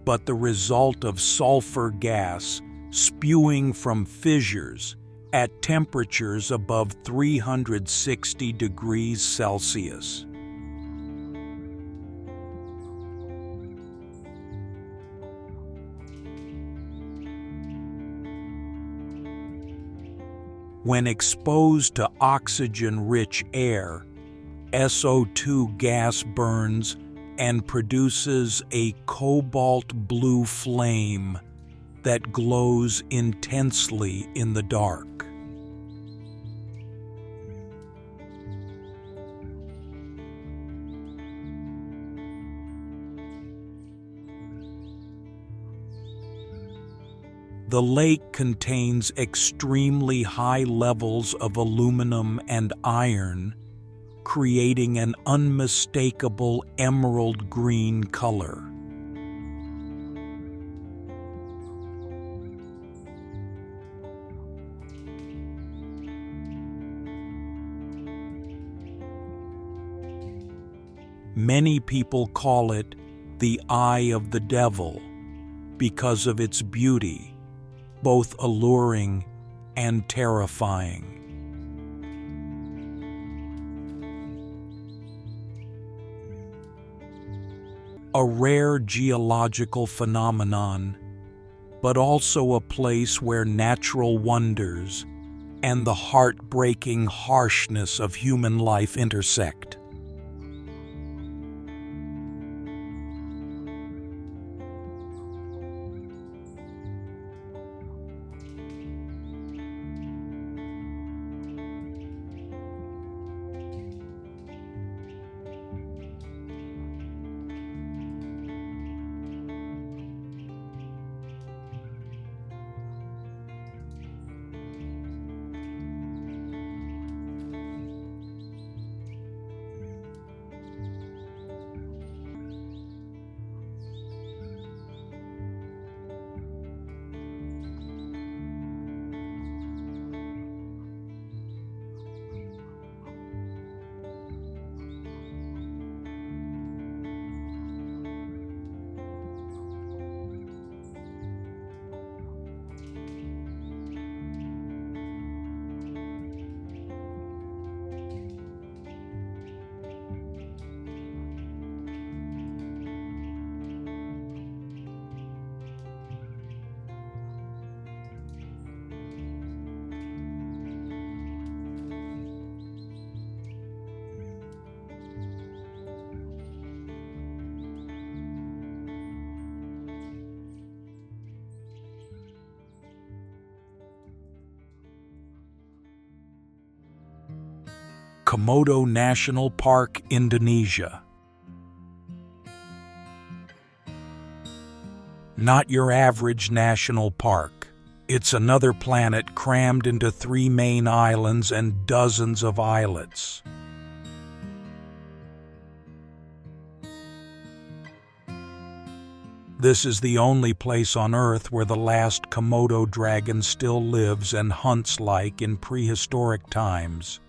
but the result of sulfur gas spewing from fissures at temperatures above 360 degrees Celsius. When exposed to oxygen-rich air, SO2 gas burns and produces a cobalt blue flame that glows intensely in the dark. The lake contains extremely high levels of aluminum and iron, creating an unmistakable emerald green color. Many people call it the Eye of the Devil because of its beauty, both alluring and terrifying. A rare geological phenomenon, but also a place where natural wonders and the heartbreaking harshness of human life intersect. Komodo National Park, Indonesia. Not your average national park. It's another planet crammed into 3 main islands and dozens of islets. This is the only place on Earth where the last Komodo dragon still lives and hunts like in prehistoric times.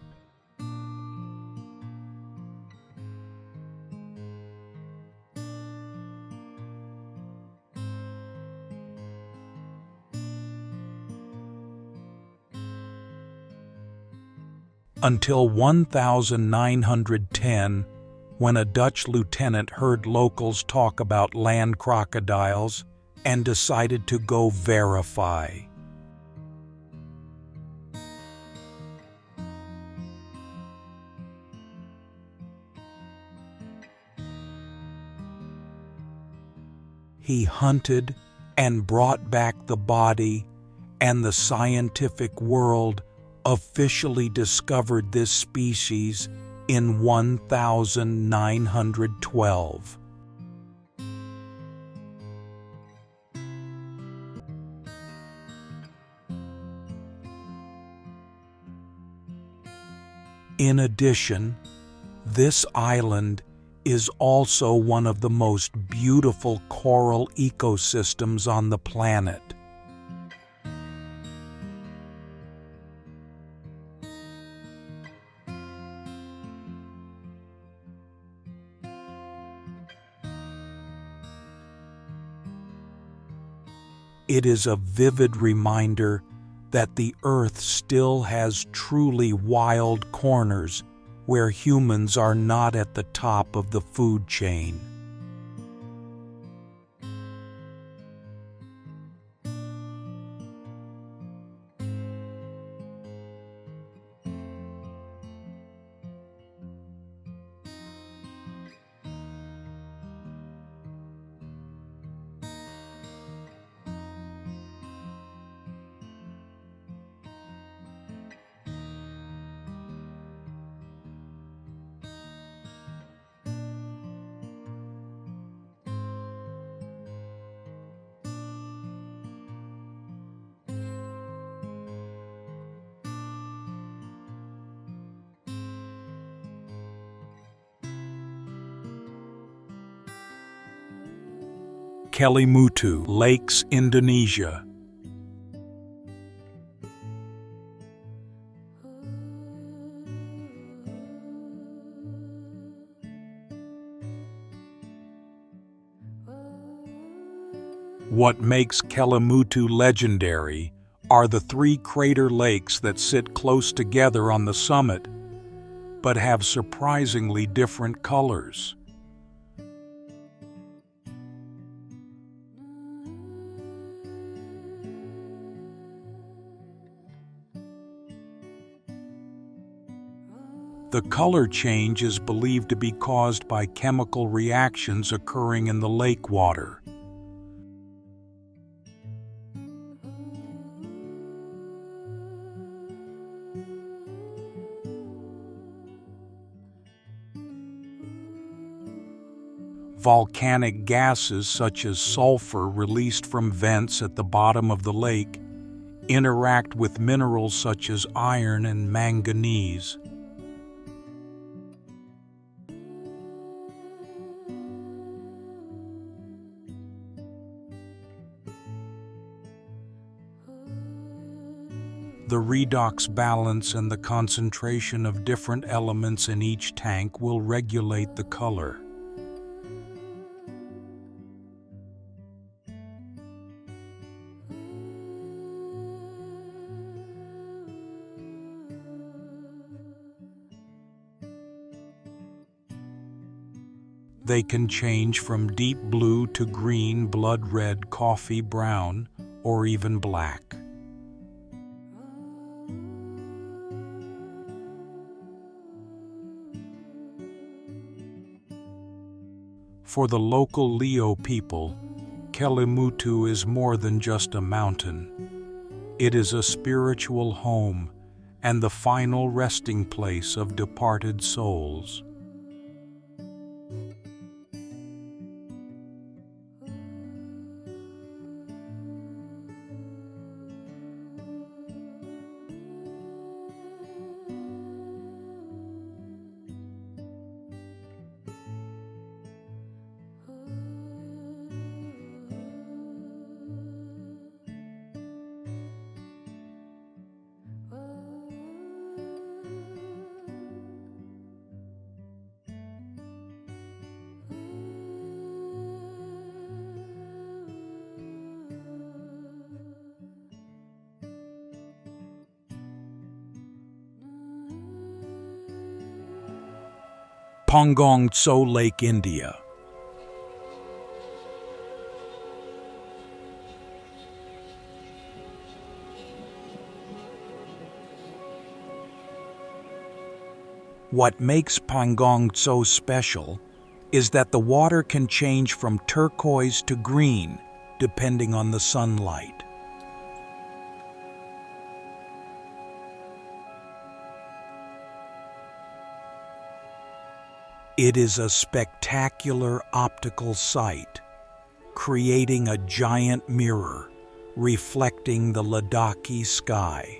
Until 1910, when a Dutch lieutenant heard locals talk about land crocodiles and decided to go verify. He hunted and brought back the body, and the scientific world officially discovered this species in 1912. In addition, this island is also one of the most beautiful coral ecosystems on the planet. It is a vivid reminder that the Earth still has truly wild corners where humans are not at the top of the food chain. Kelimutu Lakes, Indonesia. What makes Kelimutu legendary are the three crater lakes that sit close together on the summit, but have surprisingly different colors. The color change is believed to be caused by chemical reactions occurring in the lake water. Volcanic gases such as sulfur released from vents at the bottom of the lake interact with minerals such as iron and manganese. The redox balance and the concentration of different elements in each tank will regulate the color. They can change from deep blue to green, blood red, coffee brown, or even black. For the local Leo people, Kelimutu is more than just a mountain. It is a spiritual home and the final resting place of departed souls. Phang Nga Lake, India. What makes Phang Nga special is that the water can change from turquoise to green depending on the sunlight. It is a spectacular optical sight, creating a giant mirror reflecting the Ladakhi sky.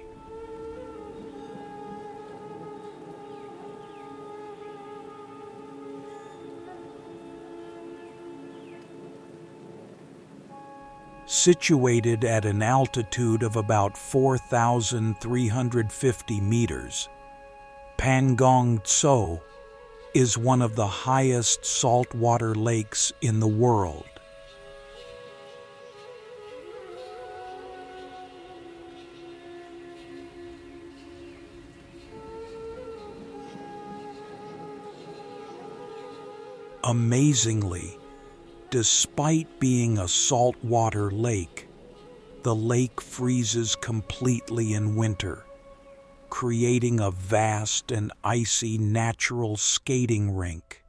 Situated at an altitude of about 4,350 meters, Phang Nga is one of the highest saltwater lakes in the world. Amazingly, despite being a saltwater lake, the lake freezes completely in winter, creating a vast and icy natural skating rink.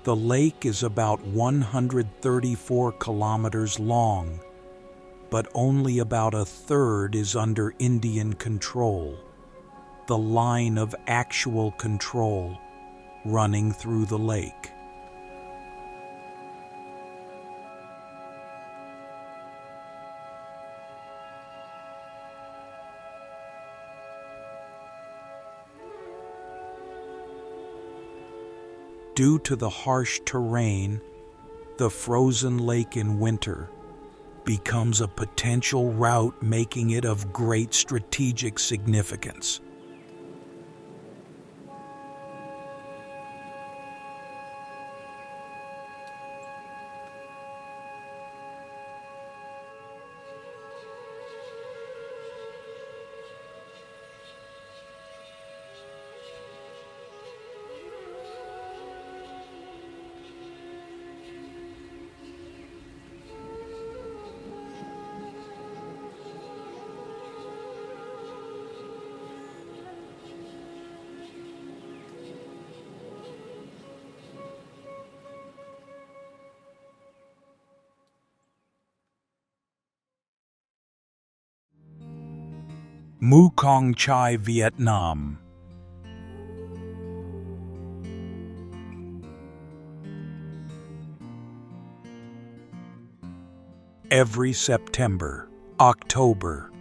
The lake is about 134 kilometers long, but only about a third is under Indian control, the line of actual control running through the lake. Due to the harsh terrain, the frozen lake in winter becomes a potential route, making it of great strategic significance. Mukong Chai, Viet Nam. Every September, October,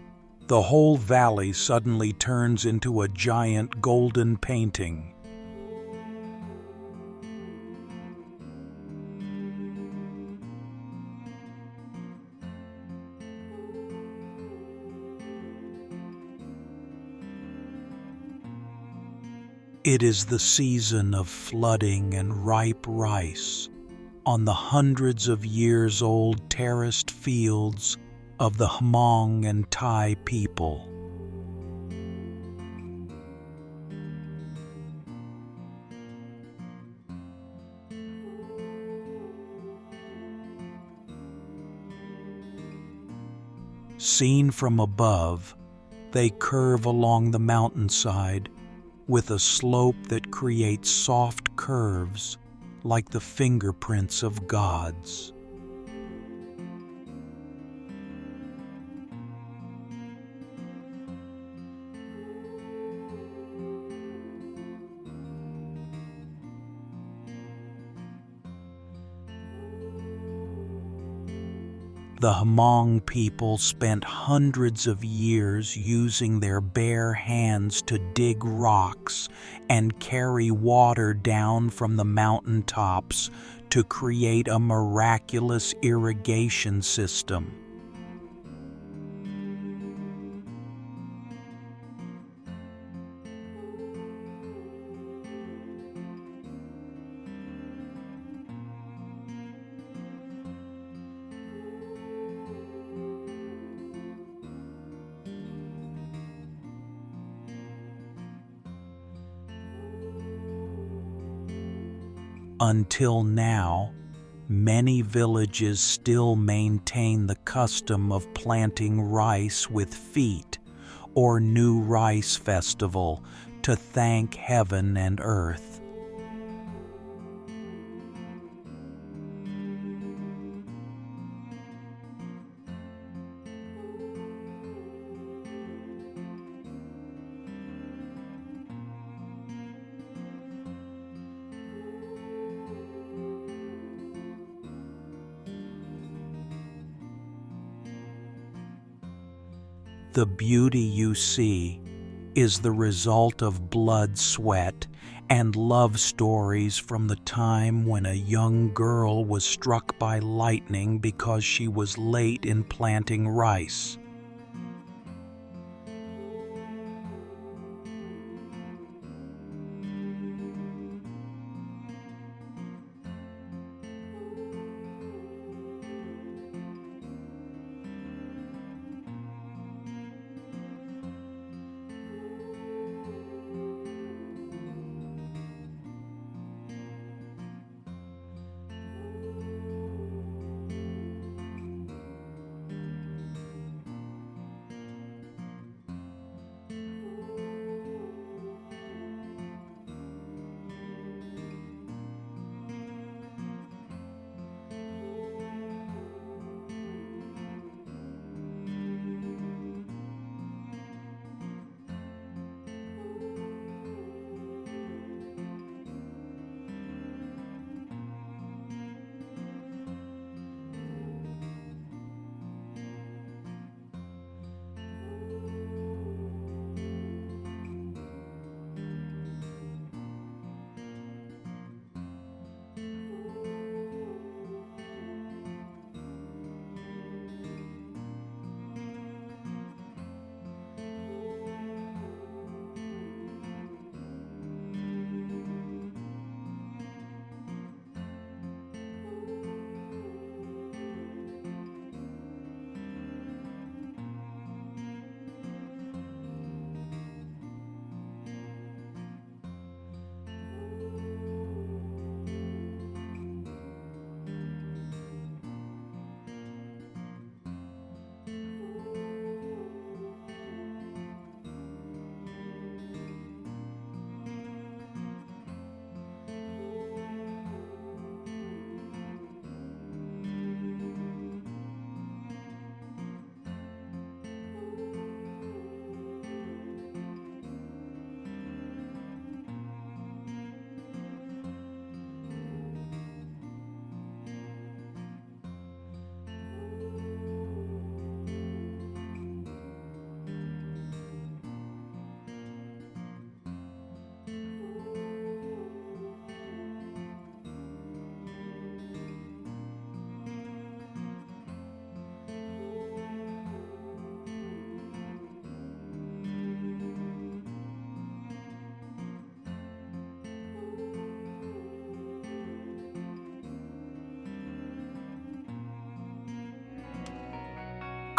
the whole valley suddenly turns into a giant golden painting. It is the season of flooding and ripe rice on the hundreds of years old terraced fields of the Hmong and Thai people. Seen from above, they curve along the mountainside with a slope that creates soft curves like the fingerprints of gods. The Hmong people spent hundreds of years using their bare hands to dig rocks and carry water down from the mountain tops to create a miraculous irrigation system. Until now, many villages still maintain the custom of planting rice with feet or New Rice Festival to thank heaven and earth. The beauty you see is the result of blood, sweat, and love stories from the time when a young girl was struck by lightning because she was late in planting rice.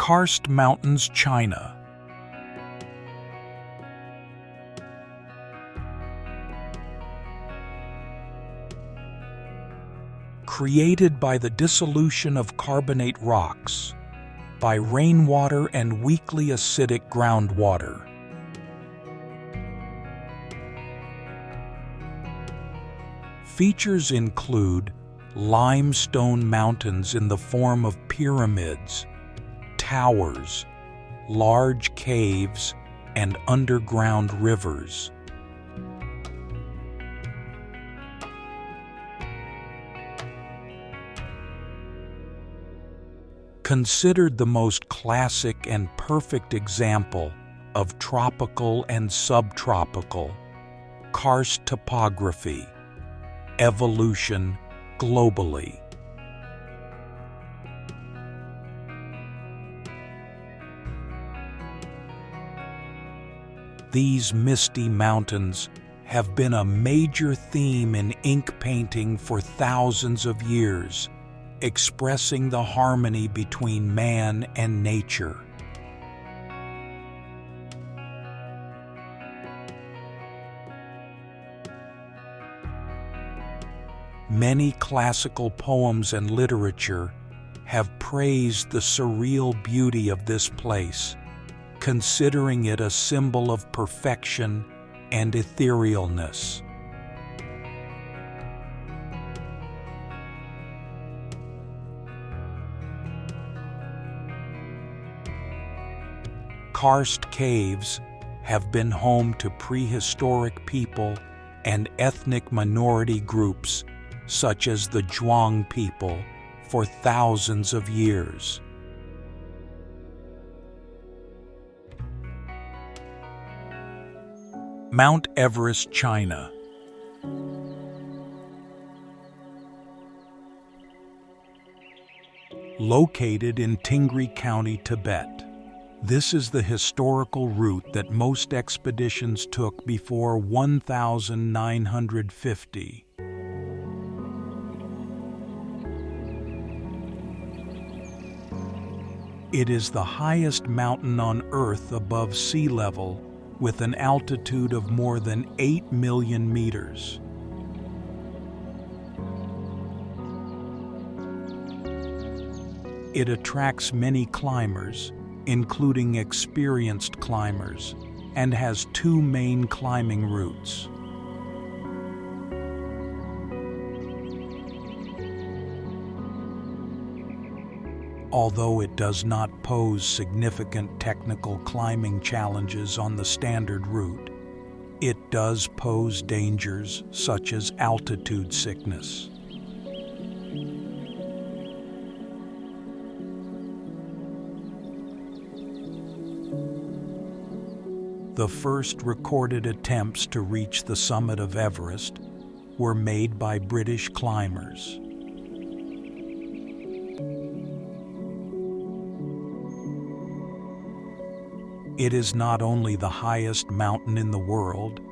Karst Mountains, China. Created by the dissolution of carbonate rocks, by rainwater and weakly acidic groundwater. Features include limestone mountains in the form of pyramids, towers, large caves, and underground rivers. Considered the most classic and perfect example of tropical and subtropical karst topography, evolution globally. These misty mountains have been a major theme in ink painting for thousands of years, expressing the harmony between man and nature. Many classical poems and literature have praised the surreal beauty of this place, considering it a symbol of perfection and etherealness. Karst caves have been home to prehistoric people and ethnic minority groups such as the Zhuang people for thousands of years. Mount Everest, China. Located in Tengger County, Tibet. This is the historical route that most expeditions took before 1950. It is the highest mountain on Earth above sea level, with an altitude of more than 8 million meters. It attracts many climbers, including experienced climbers, and has two main climbing routes. Although it does not pose significant technical climbing challenges on the standard route, it does pose dangers such as altitude sickness. The first recorded attempts to reach the summit of Everest were made by British climbers. It is not only the highest mountain in the world,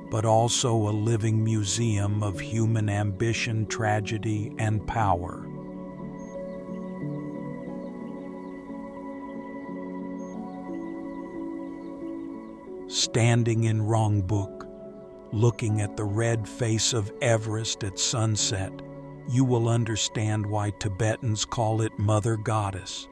but also a living museum of human ambition, tragedy, and power. Standing in Rongbuk, looking at the red face of Everest at sunset, you will understand why Tibetans call it Mother Goddess.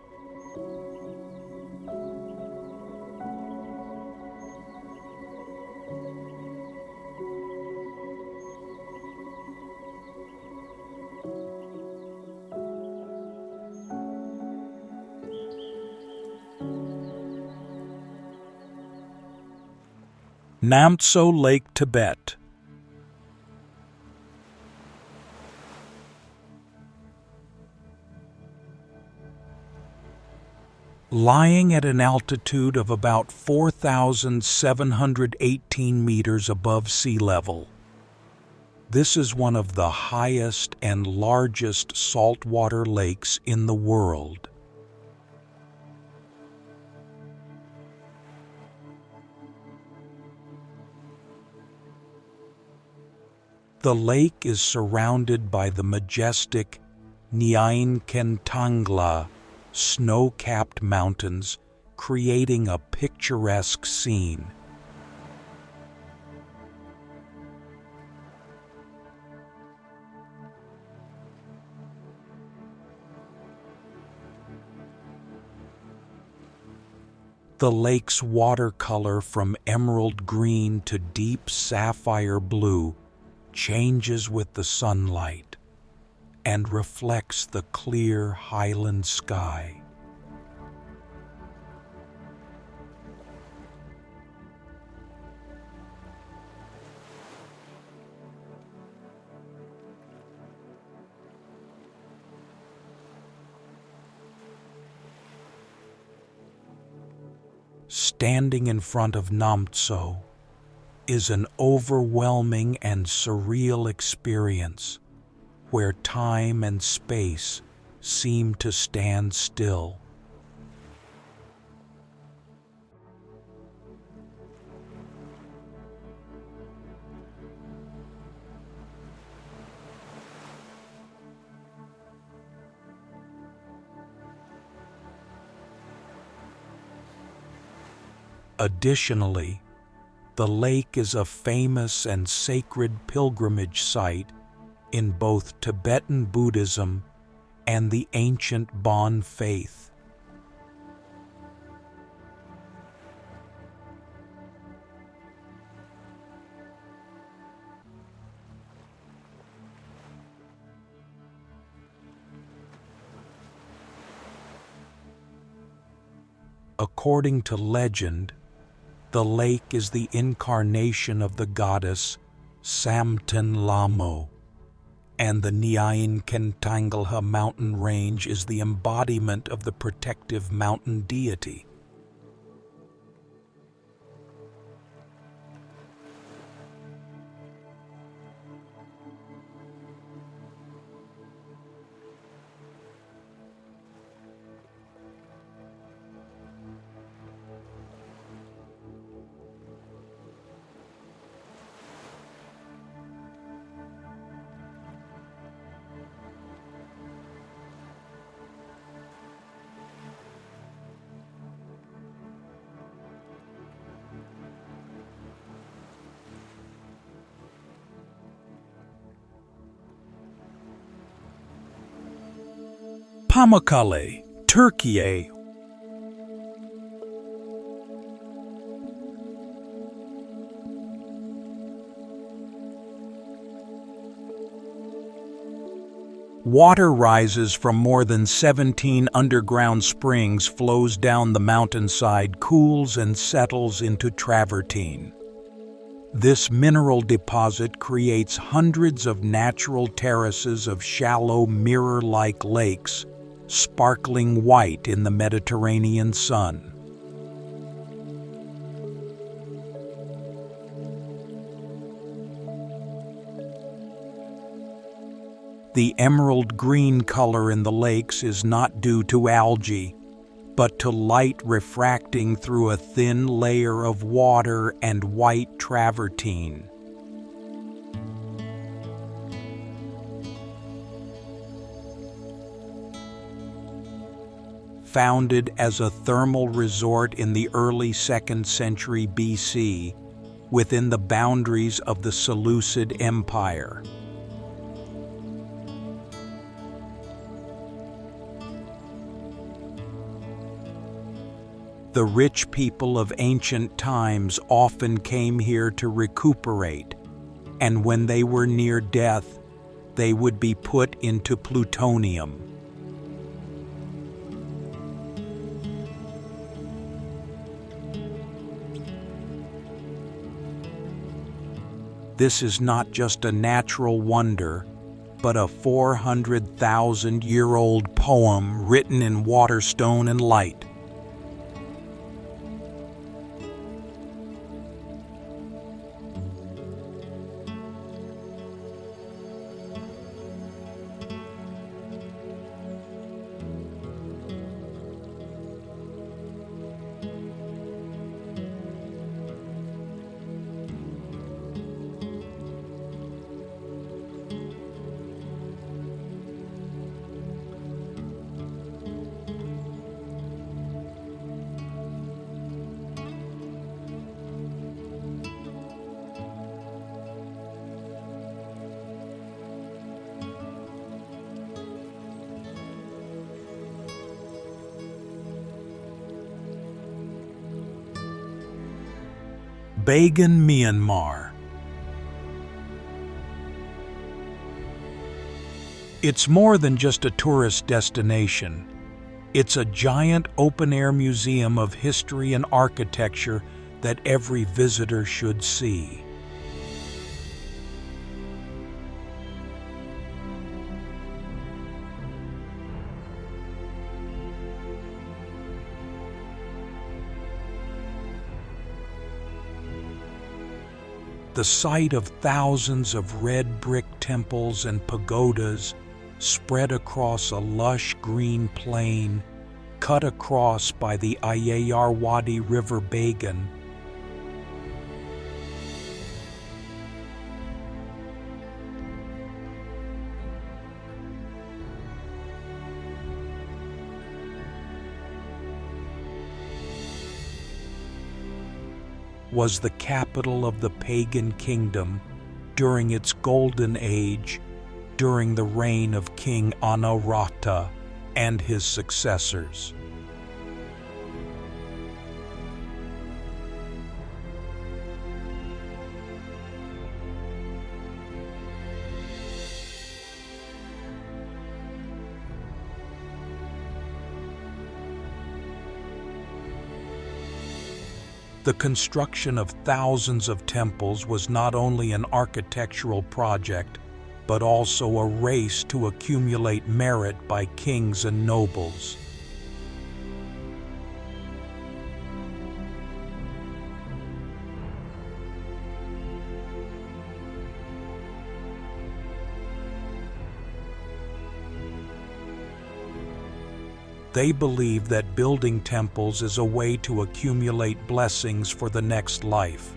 Namtso Lake, Tibet. Lying at an altitude of about 4,718 meters above sea level, this is one of the highest and largest saltwater lakes in the world. The lake is surrounded by the majestic Nyain Kentangla, snow-capped mountains creating a picturesque scene. The lake's watercolor from emerald green to deep sapphire blue changes with the sunlight and reflects the clear highland sky. Standing in front of Namtso is an overwhelming and surreal experience where time and space seem to stand still. Additionally, the lake is a famous and sacred pilgrimage site in both Tibetan Buddhism and the ancient Bon faith. According to legend, the lake is the incarnation of the goddess Samten Lamo, and the Nyain Kentanglha mountain range is the embodiment of the protective mountain deity. Pamukkale, Türkiye. Water rises from more than 17 underground springs, flows down the mountainside, cools and settles into travertine. This mineral deposit creates hundreds of natural terraces of shallow mirror-like lakes, sparkling white in the Mediterranean sun. The emerald green color in the lakes is not due to algae, but to light refracting through a thin layer of water and white travertine. Founded as a thermal resort in the early 2nd century BC, within the boundaries of the Seleucid Empire. The rich people of ancient times often came here to recuperate, and when they were near death, they would be put into plutonium. This is not just a natural wonder, but a 400,000-year-old poem written in waterstone and light. Bagan, Myanmar. It's more than just a tourist destination. It's a giant open-air museum of history and architecture that every visitor should see. The sight of thousands of red brick temples and pagodas spread across a lush green plain, cut across by the Ayeyarwady River Bagan, was the capital of the pagan kingdom during its golden age, during the reign of King Anawrahta and his successors. The construction of thousands of temples was not only an architectural project, but also a race to accumulate merit by kings and nobles. They believe that building temples is a way to accumulate blessings for the next life.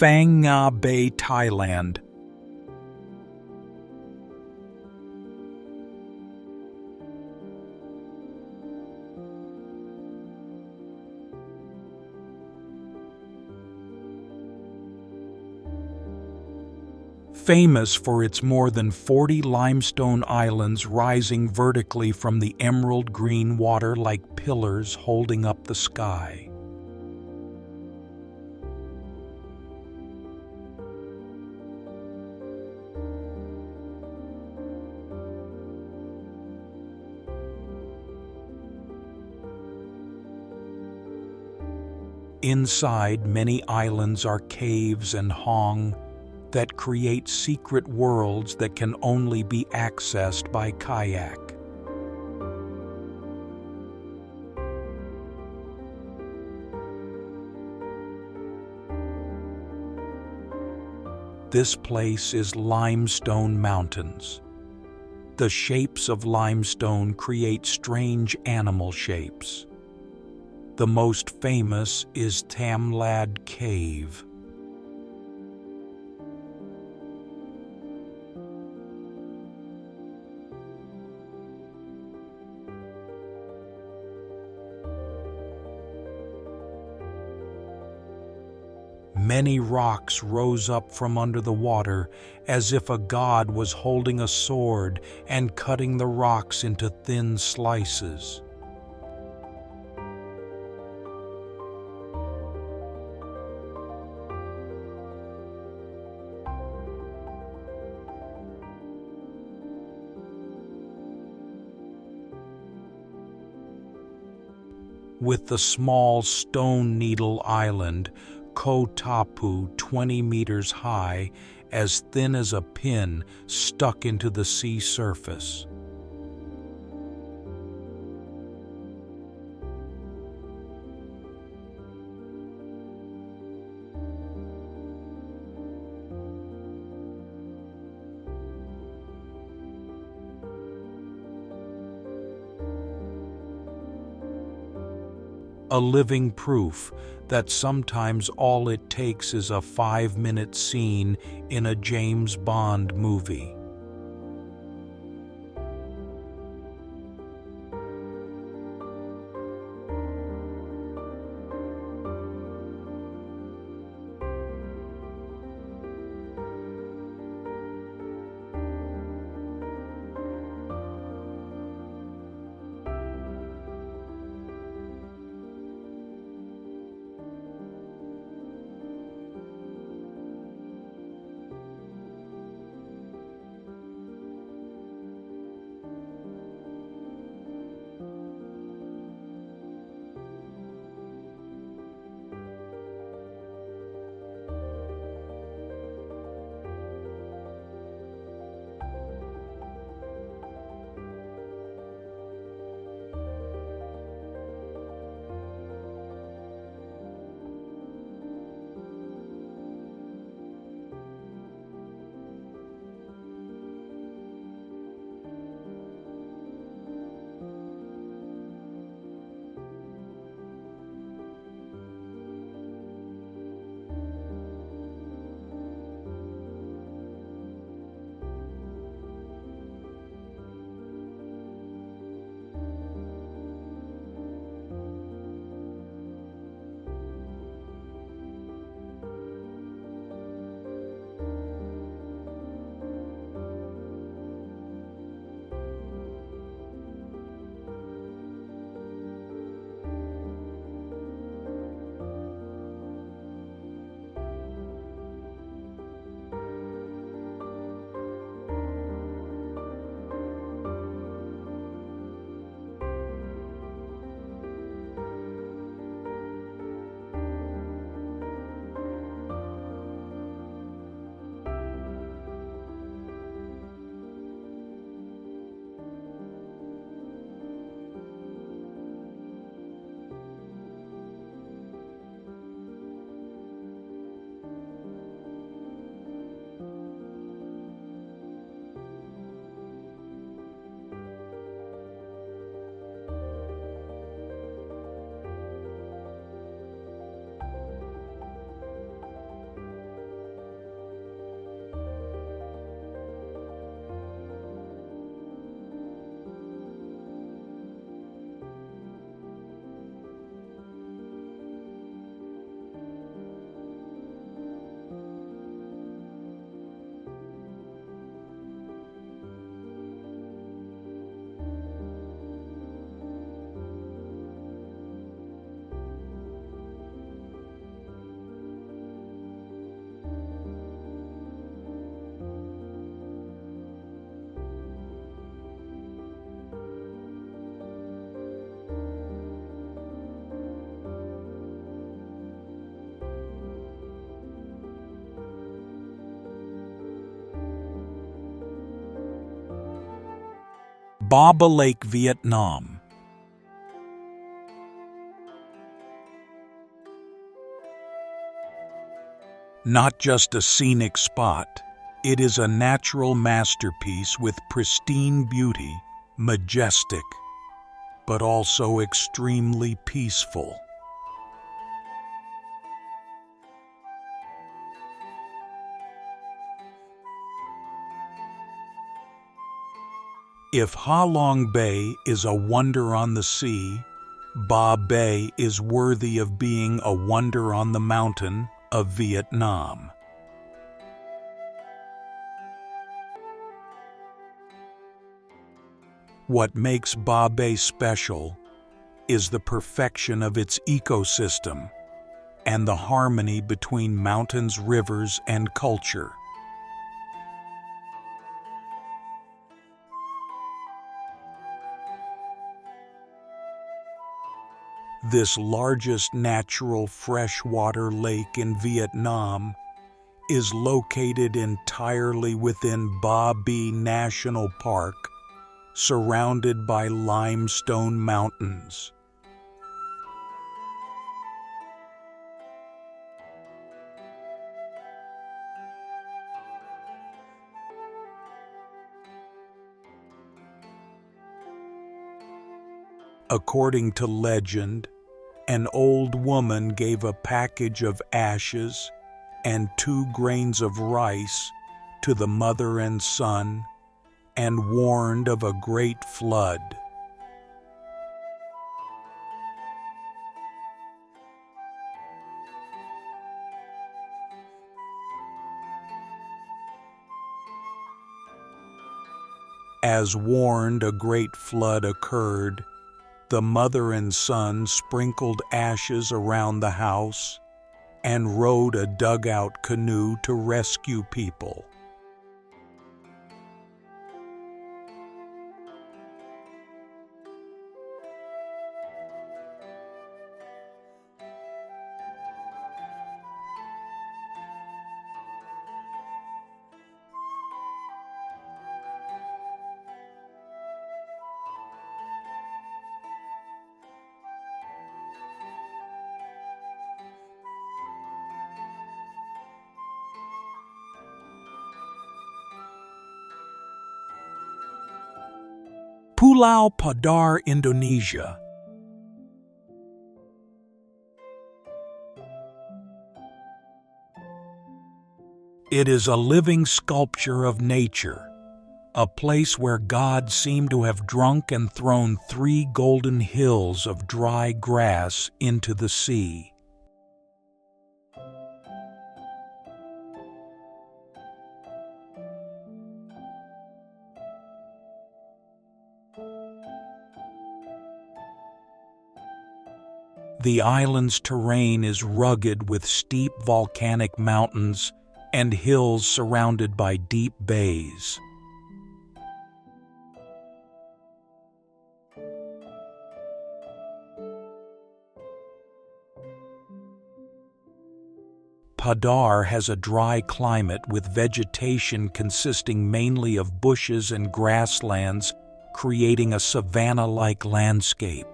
Phang Nga Bay, Thailand. Famous for its more than 40 limestone islands rising vertically from the emerald green water like pillars holding up the sky. Inside, many islands are caves and hong that create secret worlds that can only be accessed by kayak. This place is limestone mountains. The shapes of limestone create strange animal shapes. The most famous is Tamlad Cave. Many rocks rose up from under the water as if a god was holding a sword and cutting the rocks into thin slices. With the small Stone Needle Island, Koh Tapu, 20 meters high, as thin as a pin, stuck into the sea surface. A living proof that sometimes all it takes is a 5-minute scene in a James Bond movie. Baba Lake, Viet Nam. Not just a scenic spot, it is a natural masterpiece with pristine beauty, majestic, but also extremely peaceful. If Ha Long Bay is a wonder on the sea, Ba Bay is worthy of being a wonder on the mountain of Viet Nam. What makes Ba Bay special is the perfection of its ecosystem and the harmony between mountains, rivers, and culture. This largest natural freshwater lake in Vietnam is located entirely within Ba Bi National Park, surrounded by limestone mountains. According to legend, an old woman gave a package of ashes and 2 grains of rice to the mother and son and warned of a great flood. As warned, a great flood occurred. The mother and son sprinkled ashes around the house and rowed a dugout canoe to rescue people. Pulau Padar, Indonesia. It is a living sculpture of nature, a place where God seemed to have drunk and thrown 3 golden hills of dry grass into the sea. The island's terrain is rugged with steep volcanic mountains and hills surrounded by deep bays. Padar has a dry climate with vegetation consisting mainly of bushes and grasslands, creating a savanna-like landscape.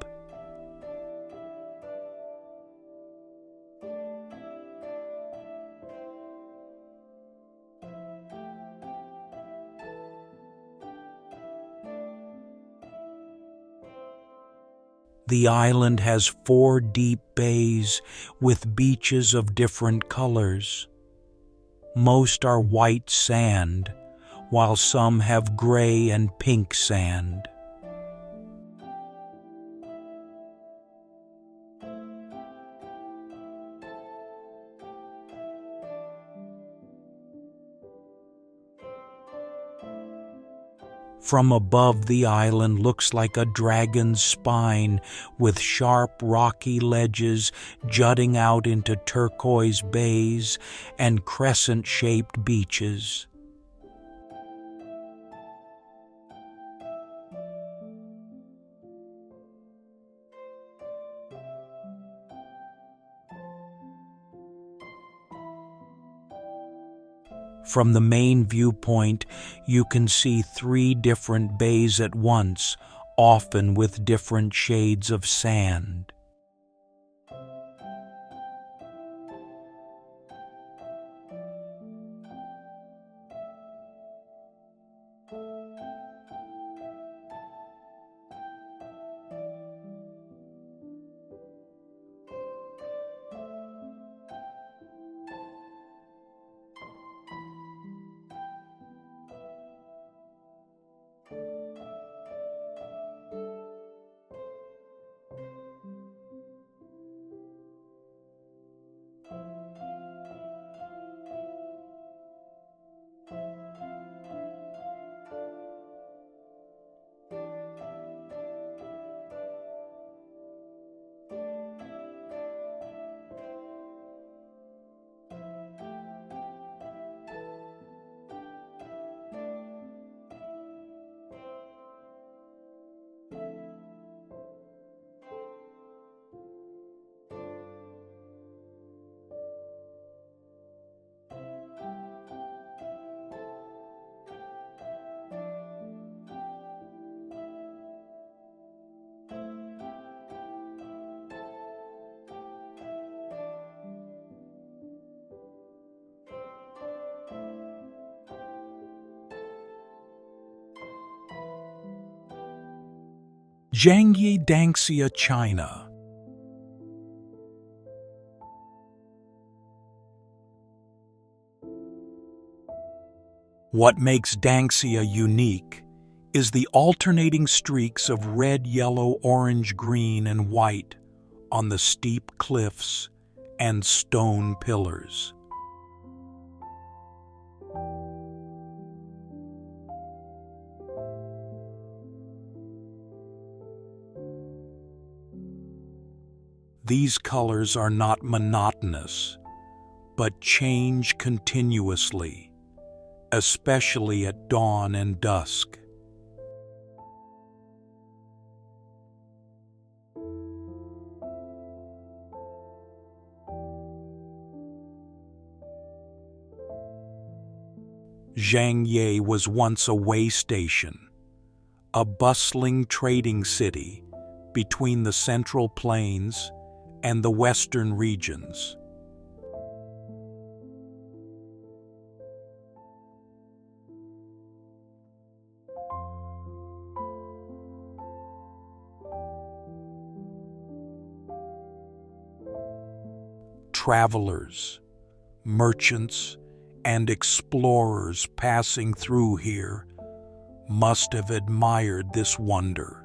The island has 4 deep bays with beaches of different colors. Most are white sand, while some have gray and pink sand. From above, the island looks like a dragon's spine with sharp rocky ledges jutting out into turquoise bays and crescent-shaped beaches. From the main viewpoint, you can see 3 different bays at once, often with different shades of sand. Jiuzhaigou, China. What makes Danxia unique is the alternating streaks of red, yellow, orange, green, and white on the steep cliffs and stone pillars. These colors are not monotonous, but change continuously, especially at dawn and dusk. Jiuzhaigou was once a way station, a bustling trading city between the Central Plains and the western regions. Travelers, merchants, and explorers passing through here must have admired this wonder.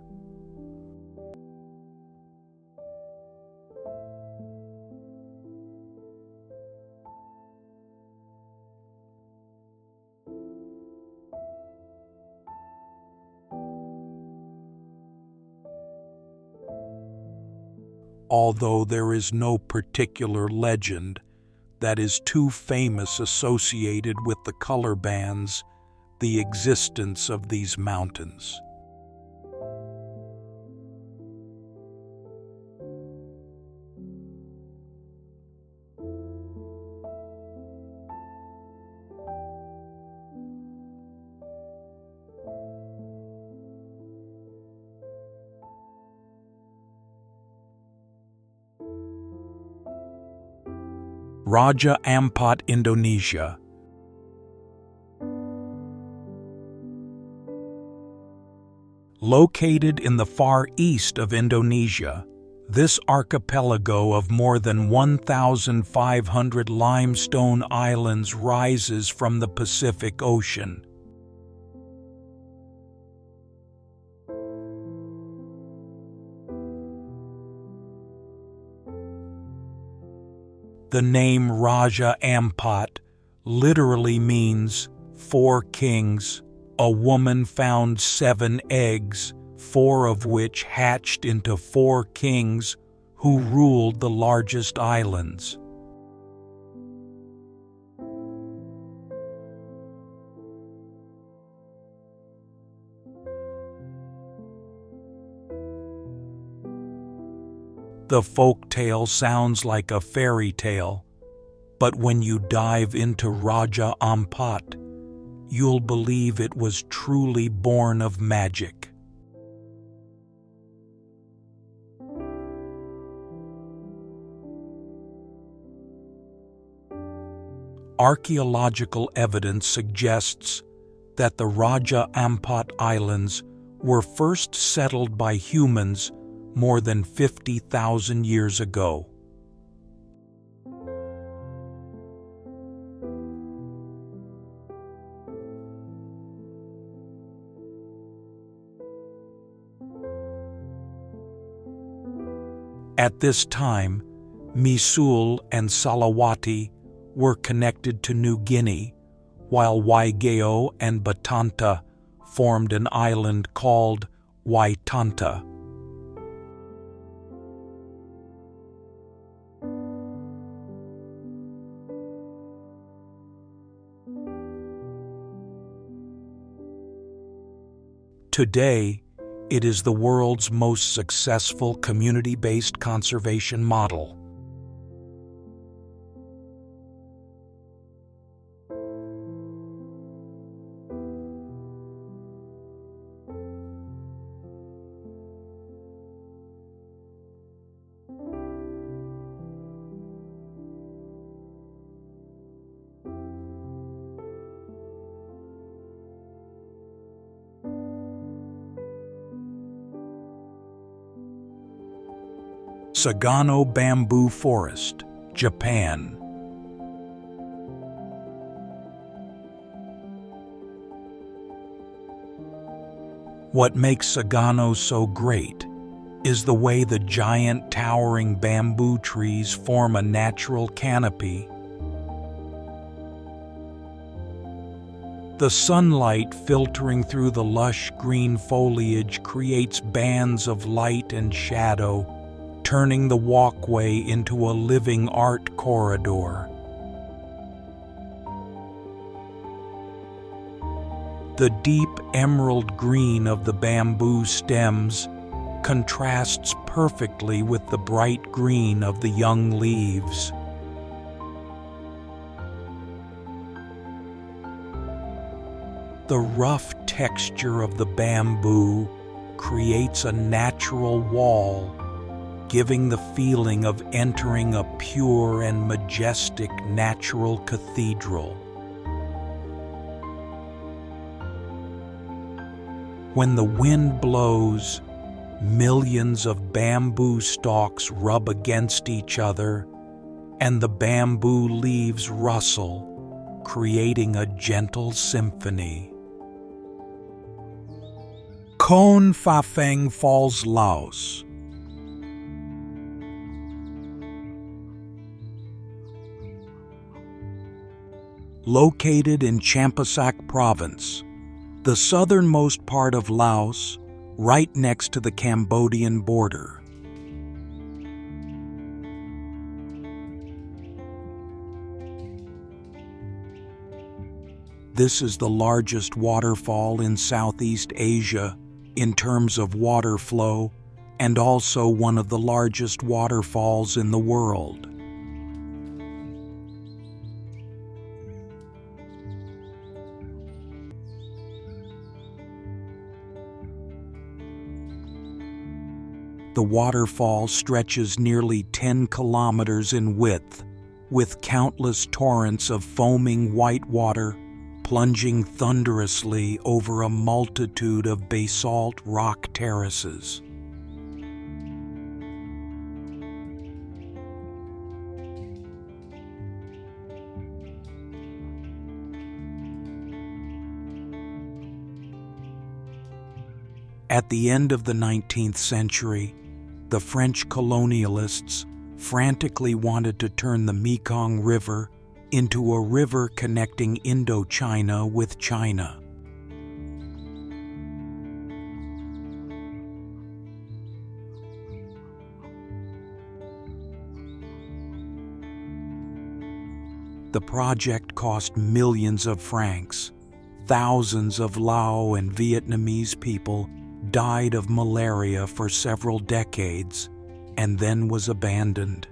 Although there is no particular legend that is too famous associated with the color bands, the existence of these mountains. Raja Ampat, Indonesia. Located in the far east of Indonesia, this archipelago of more than 1,500 limestone islands rises from the Pacific Ocean. The name Raja Ampat literally means 4 kings. A woman found 7 eggs, 4 of which hatched into 4 kings who ruled the largest islands. The folk tale sounds like a fairy tale, But when you dive into Raja Ampat, you'll believe it was truly born of magic. Archaeological evidence suggests that the Raja Ampat Islands were first settled by humans more than 50,000 years ago. At this time, Misul and Salawati were connected to New Guinea, while Waigeo and Batanta formed an island called Waitanta. Today, it is the world's most successful community-based conservation model. Sagano Bamboo Forest, Japan. What makes Sagano so great is the way the giant towering bamboo trees form a natural canopy. The sunlight filtering through the lush green foliage creates bands of light and shadow, turning the walkway into a living art corridor. The deep emerald green of the bamboo stems contrasts perfectly with the bright green of the young leaves. The rough texture of the bamboo creates a natural wall, giving the feeling of entering a pure and majestic natural cathedral. When the wind blows, millions of bamboo stalks rub against each other, and the bamboo leaves rustle, creating a gentle symphony. Khon Phafeng Falls, Laos. Located in Champasak Province, the southernmost part of Laos, right next to the Cambodian border. This is the largest waterfall in Southeast Asia in terms of water flow, and also one of the largest waterfalls in the world. The waterfall stretches nearly 10 kilometers in width, with countless torrents of foaming white water plunging thunderously over a multitude of basalt rock terraces. At the end of the 19th century, the French colonialists frantically wanted to turn the Mekong River into a river connecting Indochina with China. The project cost millions of francs. Thousands of Lao and Vietnamese people died of malaria for several decades and then was abandoned.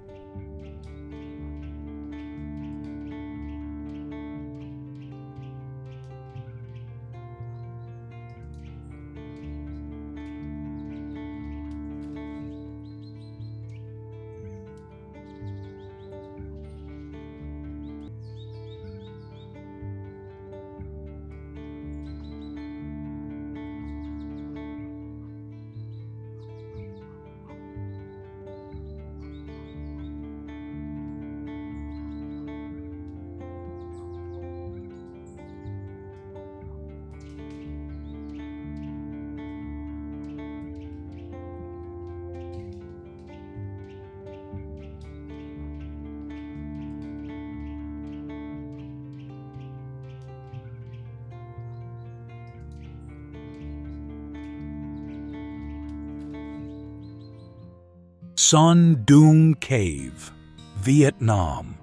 Son Doong Cave, Viet Nam.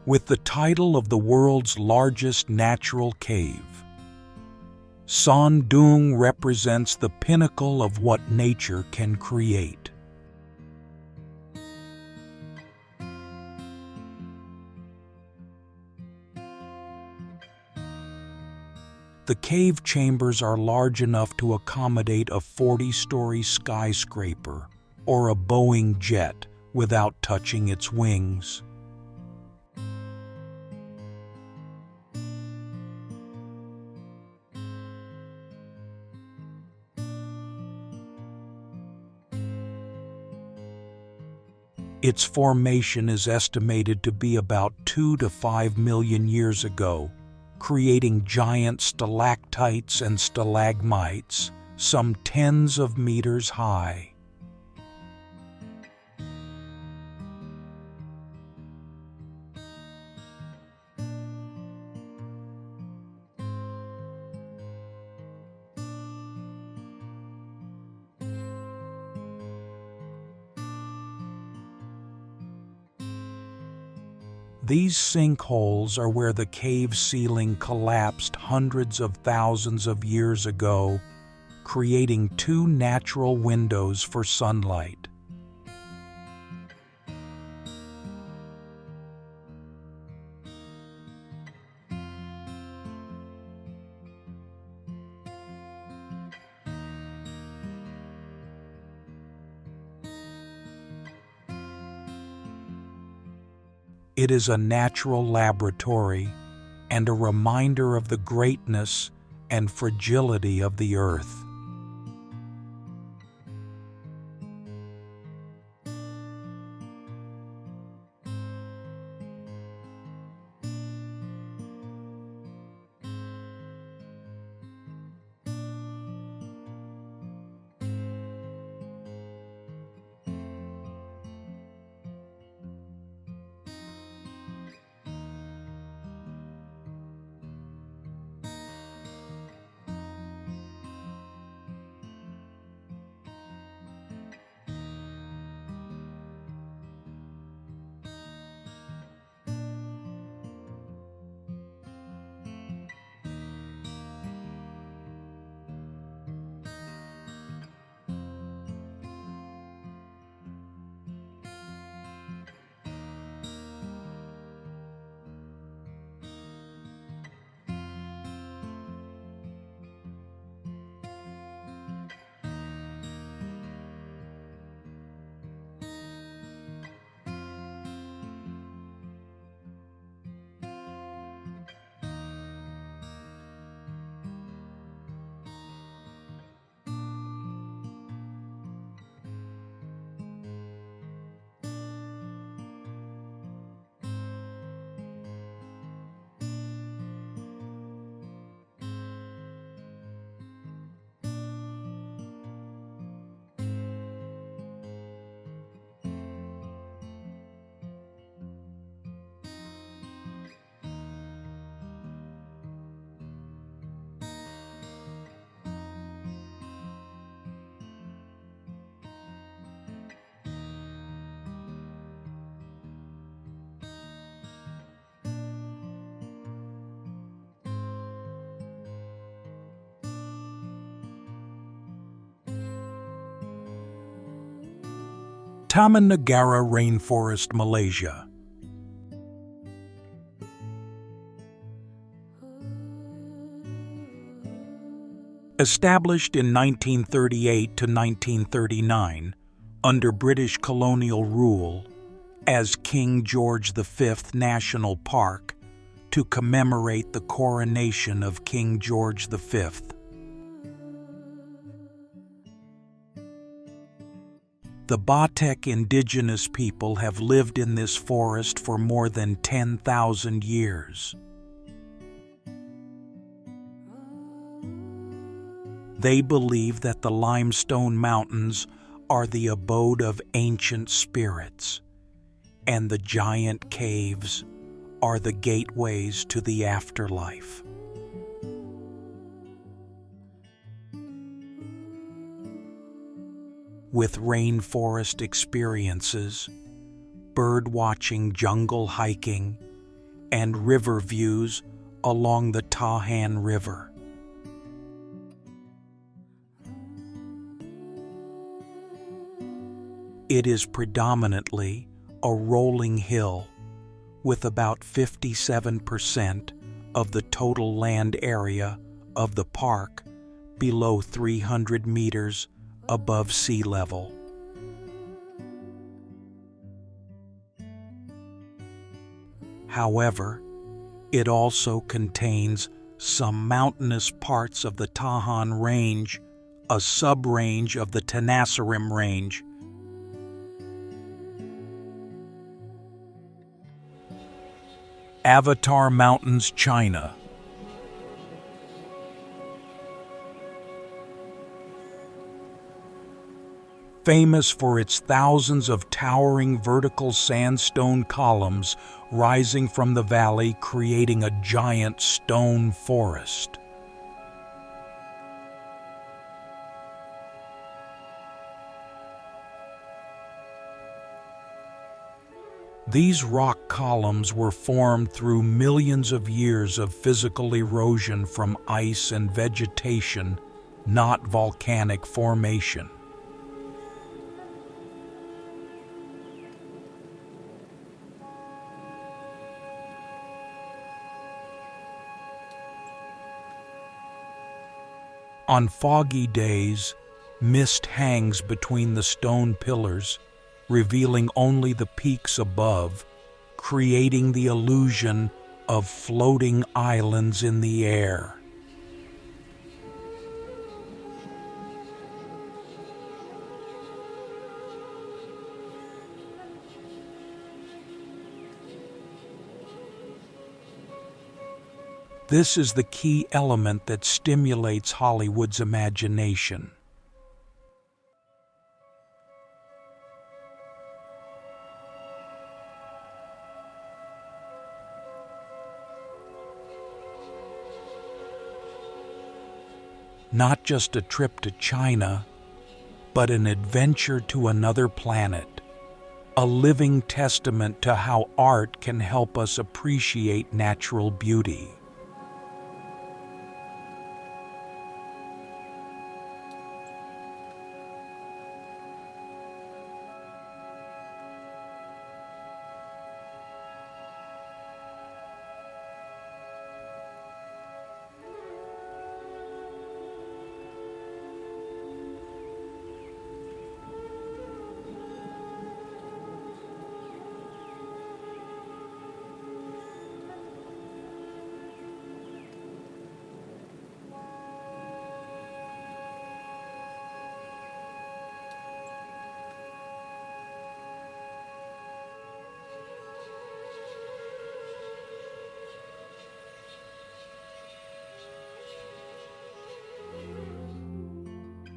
With the title of the world's largest natural cave, Son Doong represents the pinnacle of what nature can create. The cave chambers are large enough to accommodate a 40-story skyscraper or a Boeing jet without touching its wings. Its formation is estimated to be about 2 to 5 million years ago, creating giant stalactites and stalagmites, some tens of meters high. These sinkholes are where the cave ceiling collapsed hundreds of thousands of years ago, creating 2 natural windows for sunlight. It is a natural laboratory and a reminder of the greatness and fragility of the earth. Taman Negara Rainforest, Malaysia. Established in 1938 to 1939 under British colonial rule as King George V National Park to commemorate the coronation of King George V. The Batek indigenous people have lived in this forest for more than 10,000 years. They believe that the limestone mountains are the abode of ancient spirits, and the giant caves are the gateways to the afterlife. With rainforest experiences, bird-watching, jungle hiking, and river views along the Tahan River. It is predominantly a rolling hill, with about 57% of the total land area of the park below 300 meters above sea level. However, it also contains some mountainous parts of the Tahan Range, a sub-range of the Tenasserim Range. Avatar Mountains, China. Famous for its thousands of towering vertical sandstone columns rising from the valley, creating a giant stone forest. These rock columns were formed through millions of years of physical erosion from ice and vegetation, not volcanic formation. On foggy days, mist hangs between the stone pillars, revealing only the peaks above, creating the illusion of floating islands in the air. This is the key element that stimulates Hollywood's imagination. Not just a trip to China, but an adventure to another planet, a living testament to how art can help us appreciate natural beauty.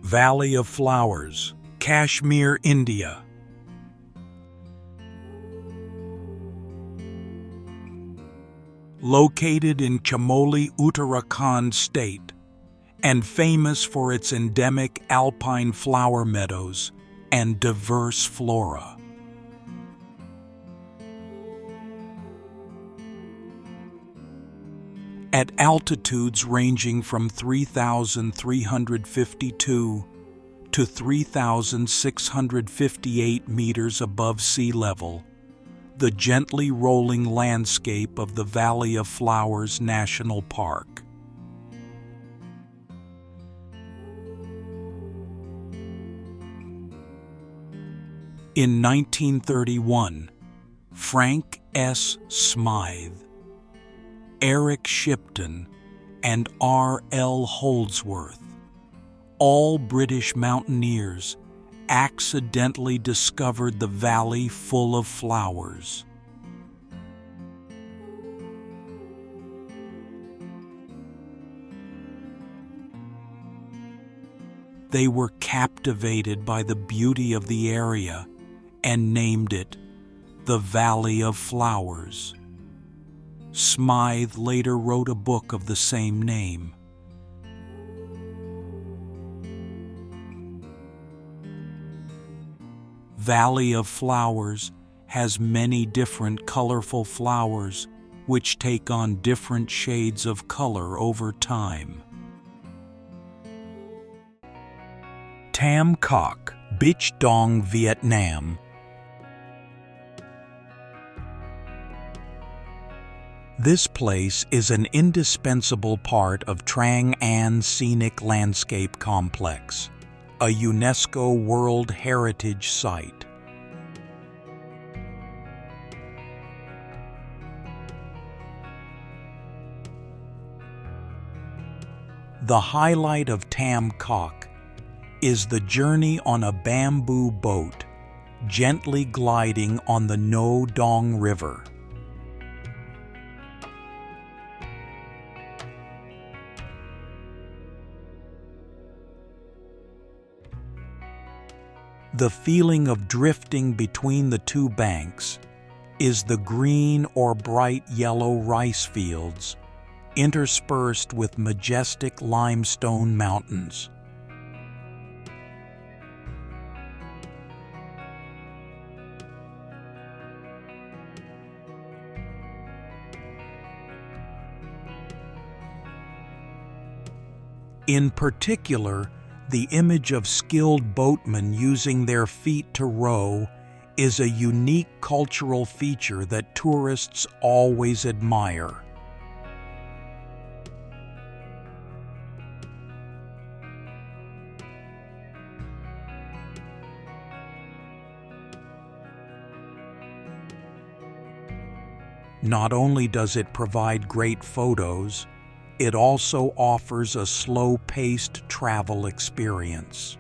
Valley of Flowers, Kashmir, India. Located in Chamoli, Uttarakhand state, and famous for its endemic alpine flower meadows and diverse flora. At altitudes ranging from 3,352 to 3,658 meters above sea level, the gently rolling landscape of the Valley of Flowers National Park. In 1931, Frank S. Smythe, Eric Shipton, and R. L. Holdsworth, all British mountaineers, accidentally discovered the valley full of flowers. They were captivated by the beauty of the area and named it the Valley of Flowers. Smythe later wrote a book of the same name. Valley of Flowers has many different colorful flowers which take on different shades of color over time. Tam Coc, Bich Dong, Viet Nam. This place is an indispensable part of Trang An Scenic Landscape Complex, a UNESCO World Heritage Site. The highlight of Tam Coc is the journey on a bamboo boat, gently gliding on the No Dong River. The feeling of drifting between the two banks is the green or bright yellow rice fields interspersed with majestic limestone mountains. In particular, the image of skilled boatmen using their feet to row is a unique cultural feature that tourists always admire. Not only does it provide great photos, it also offers a slow-paced travel experience.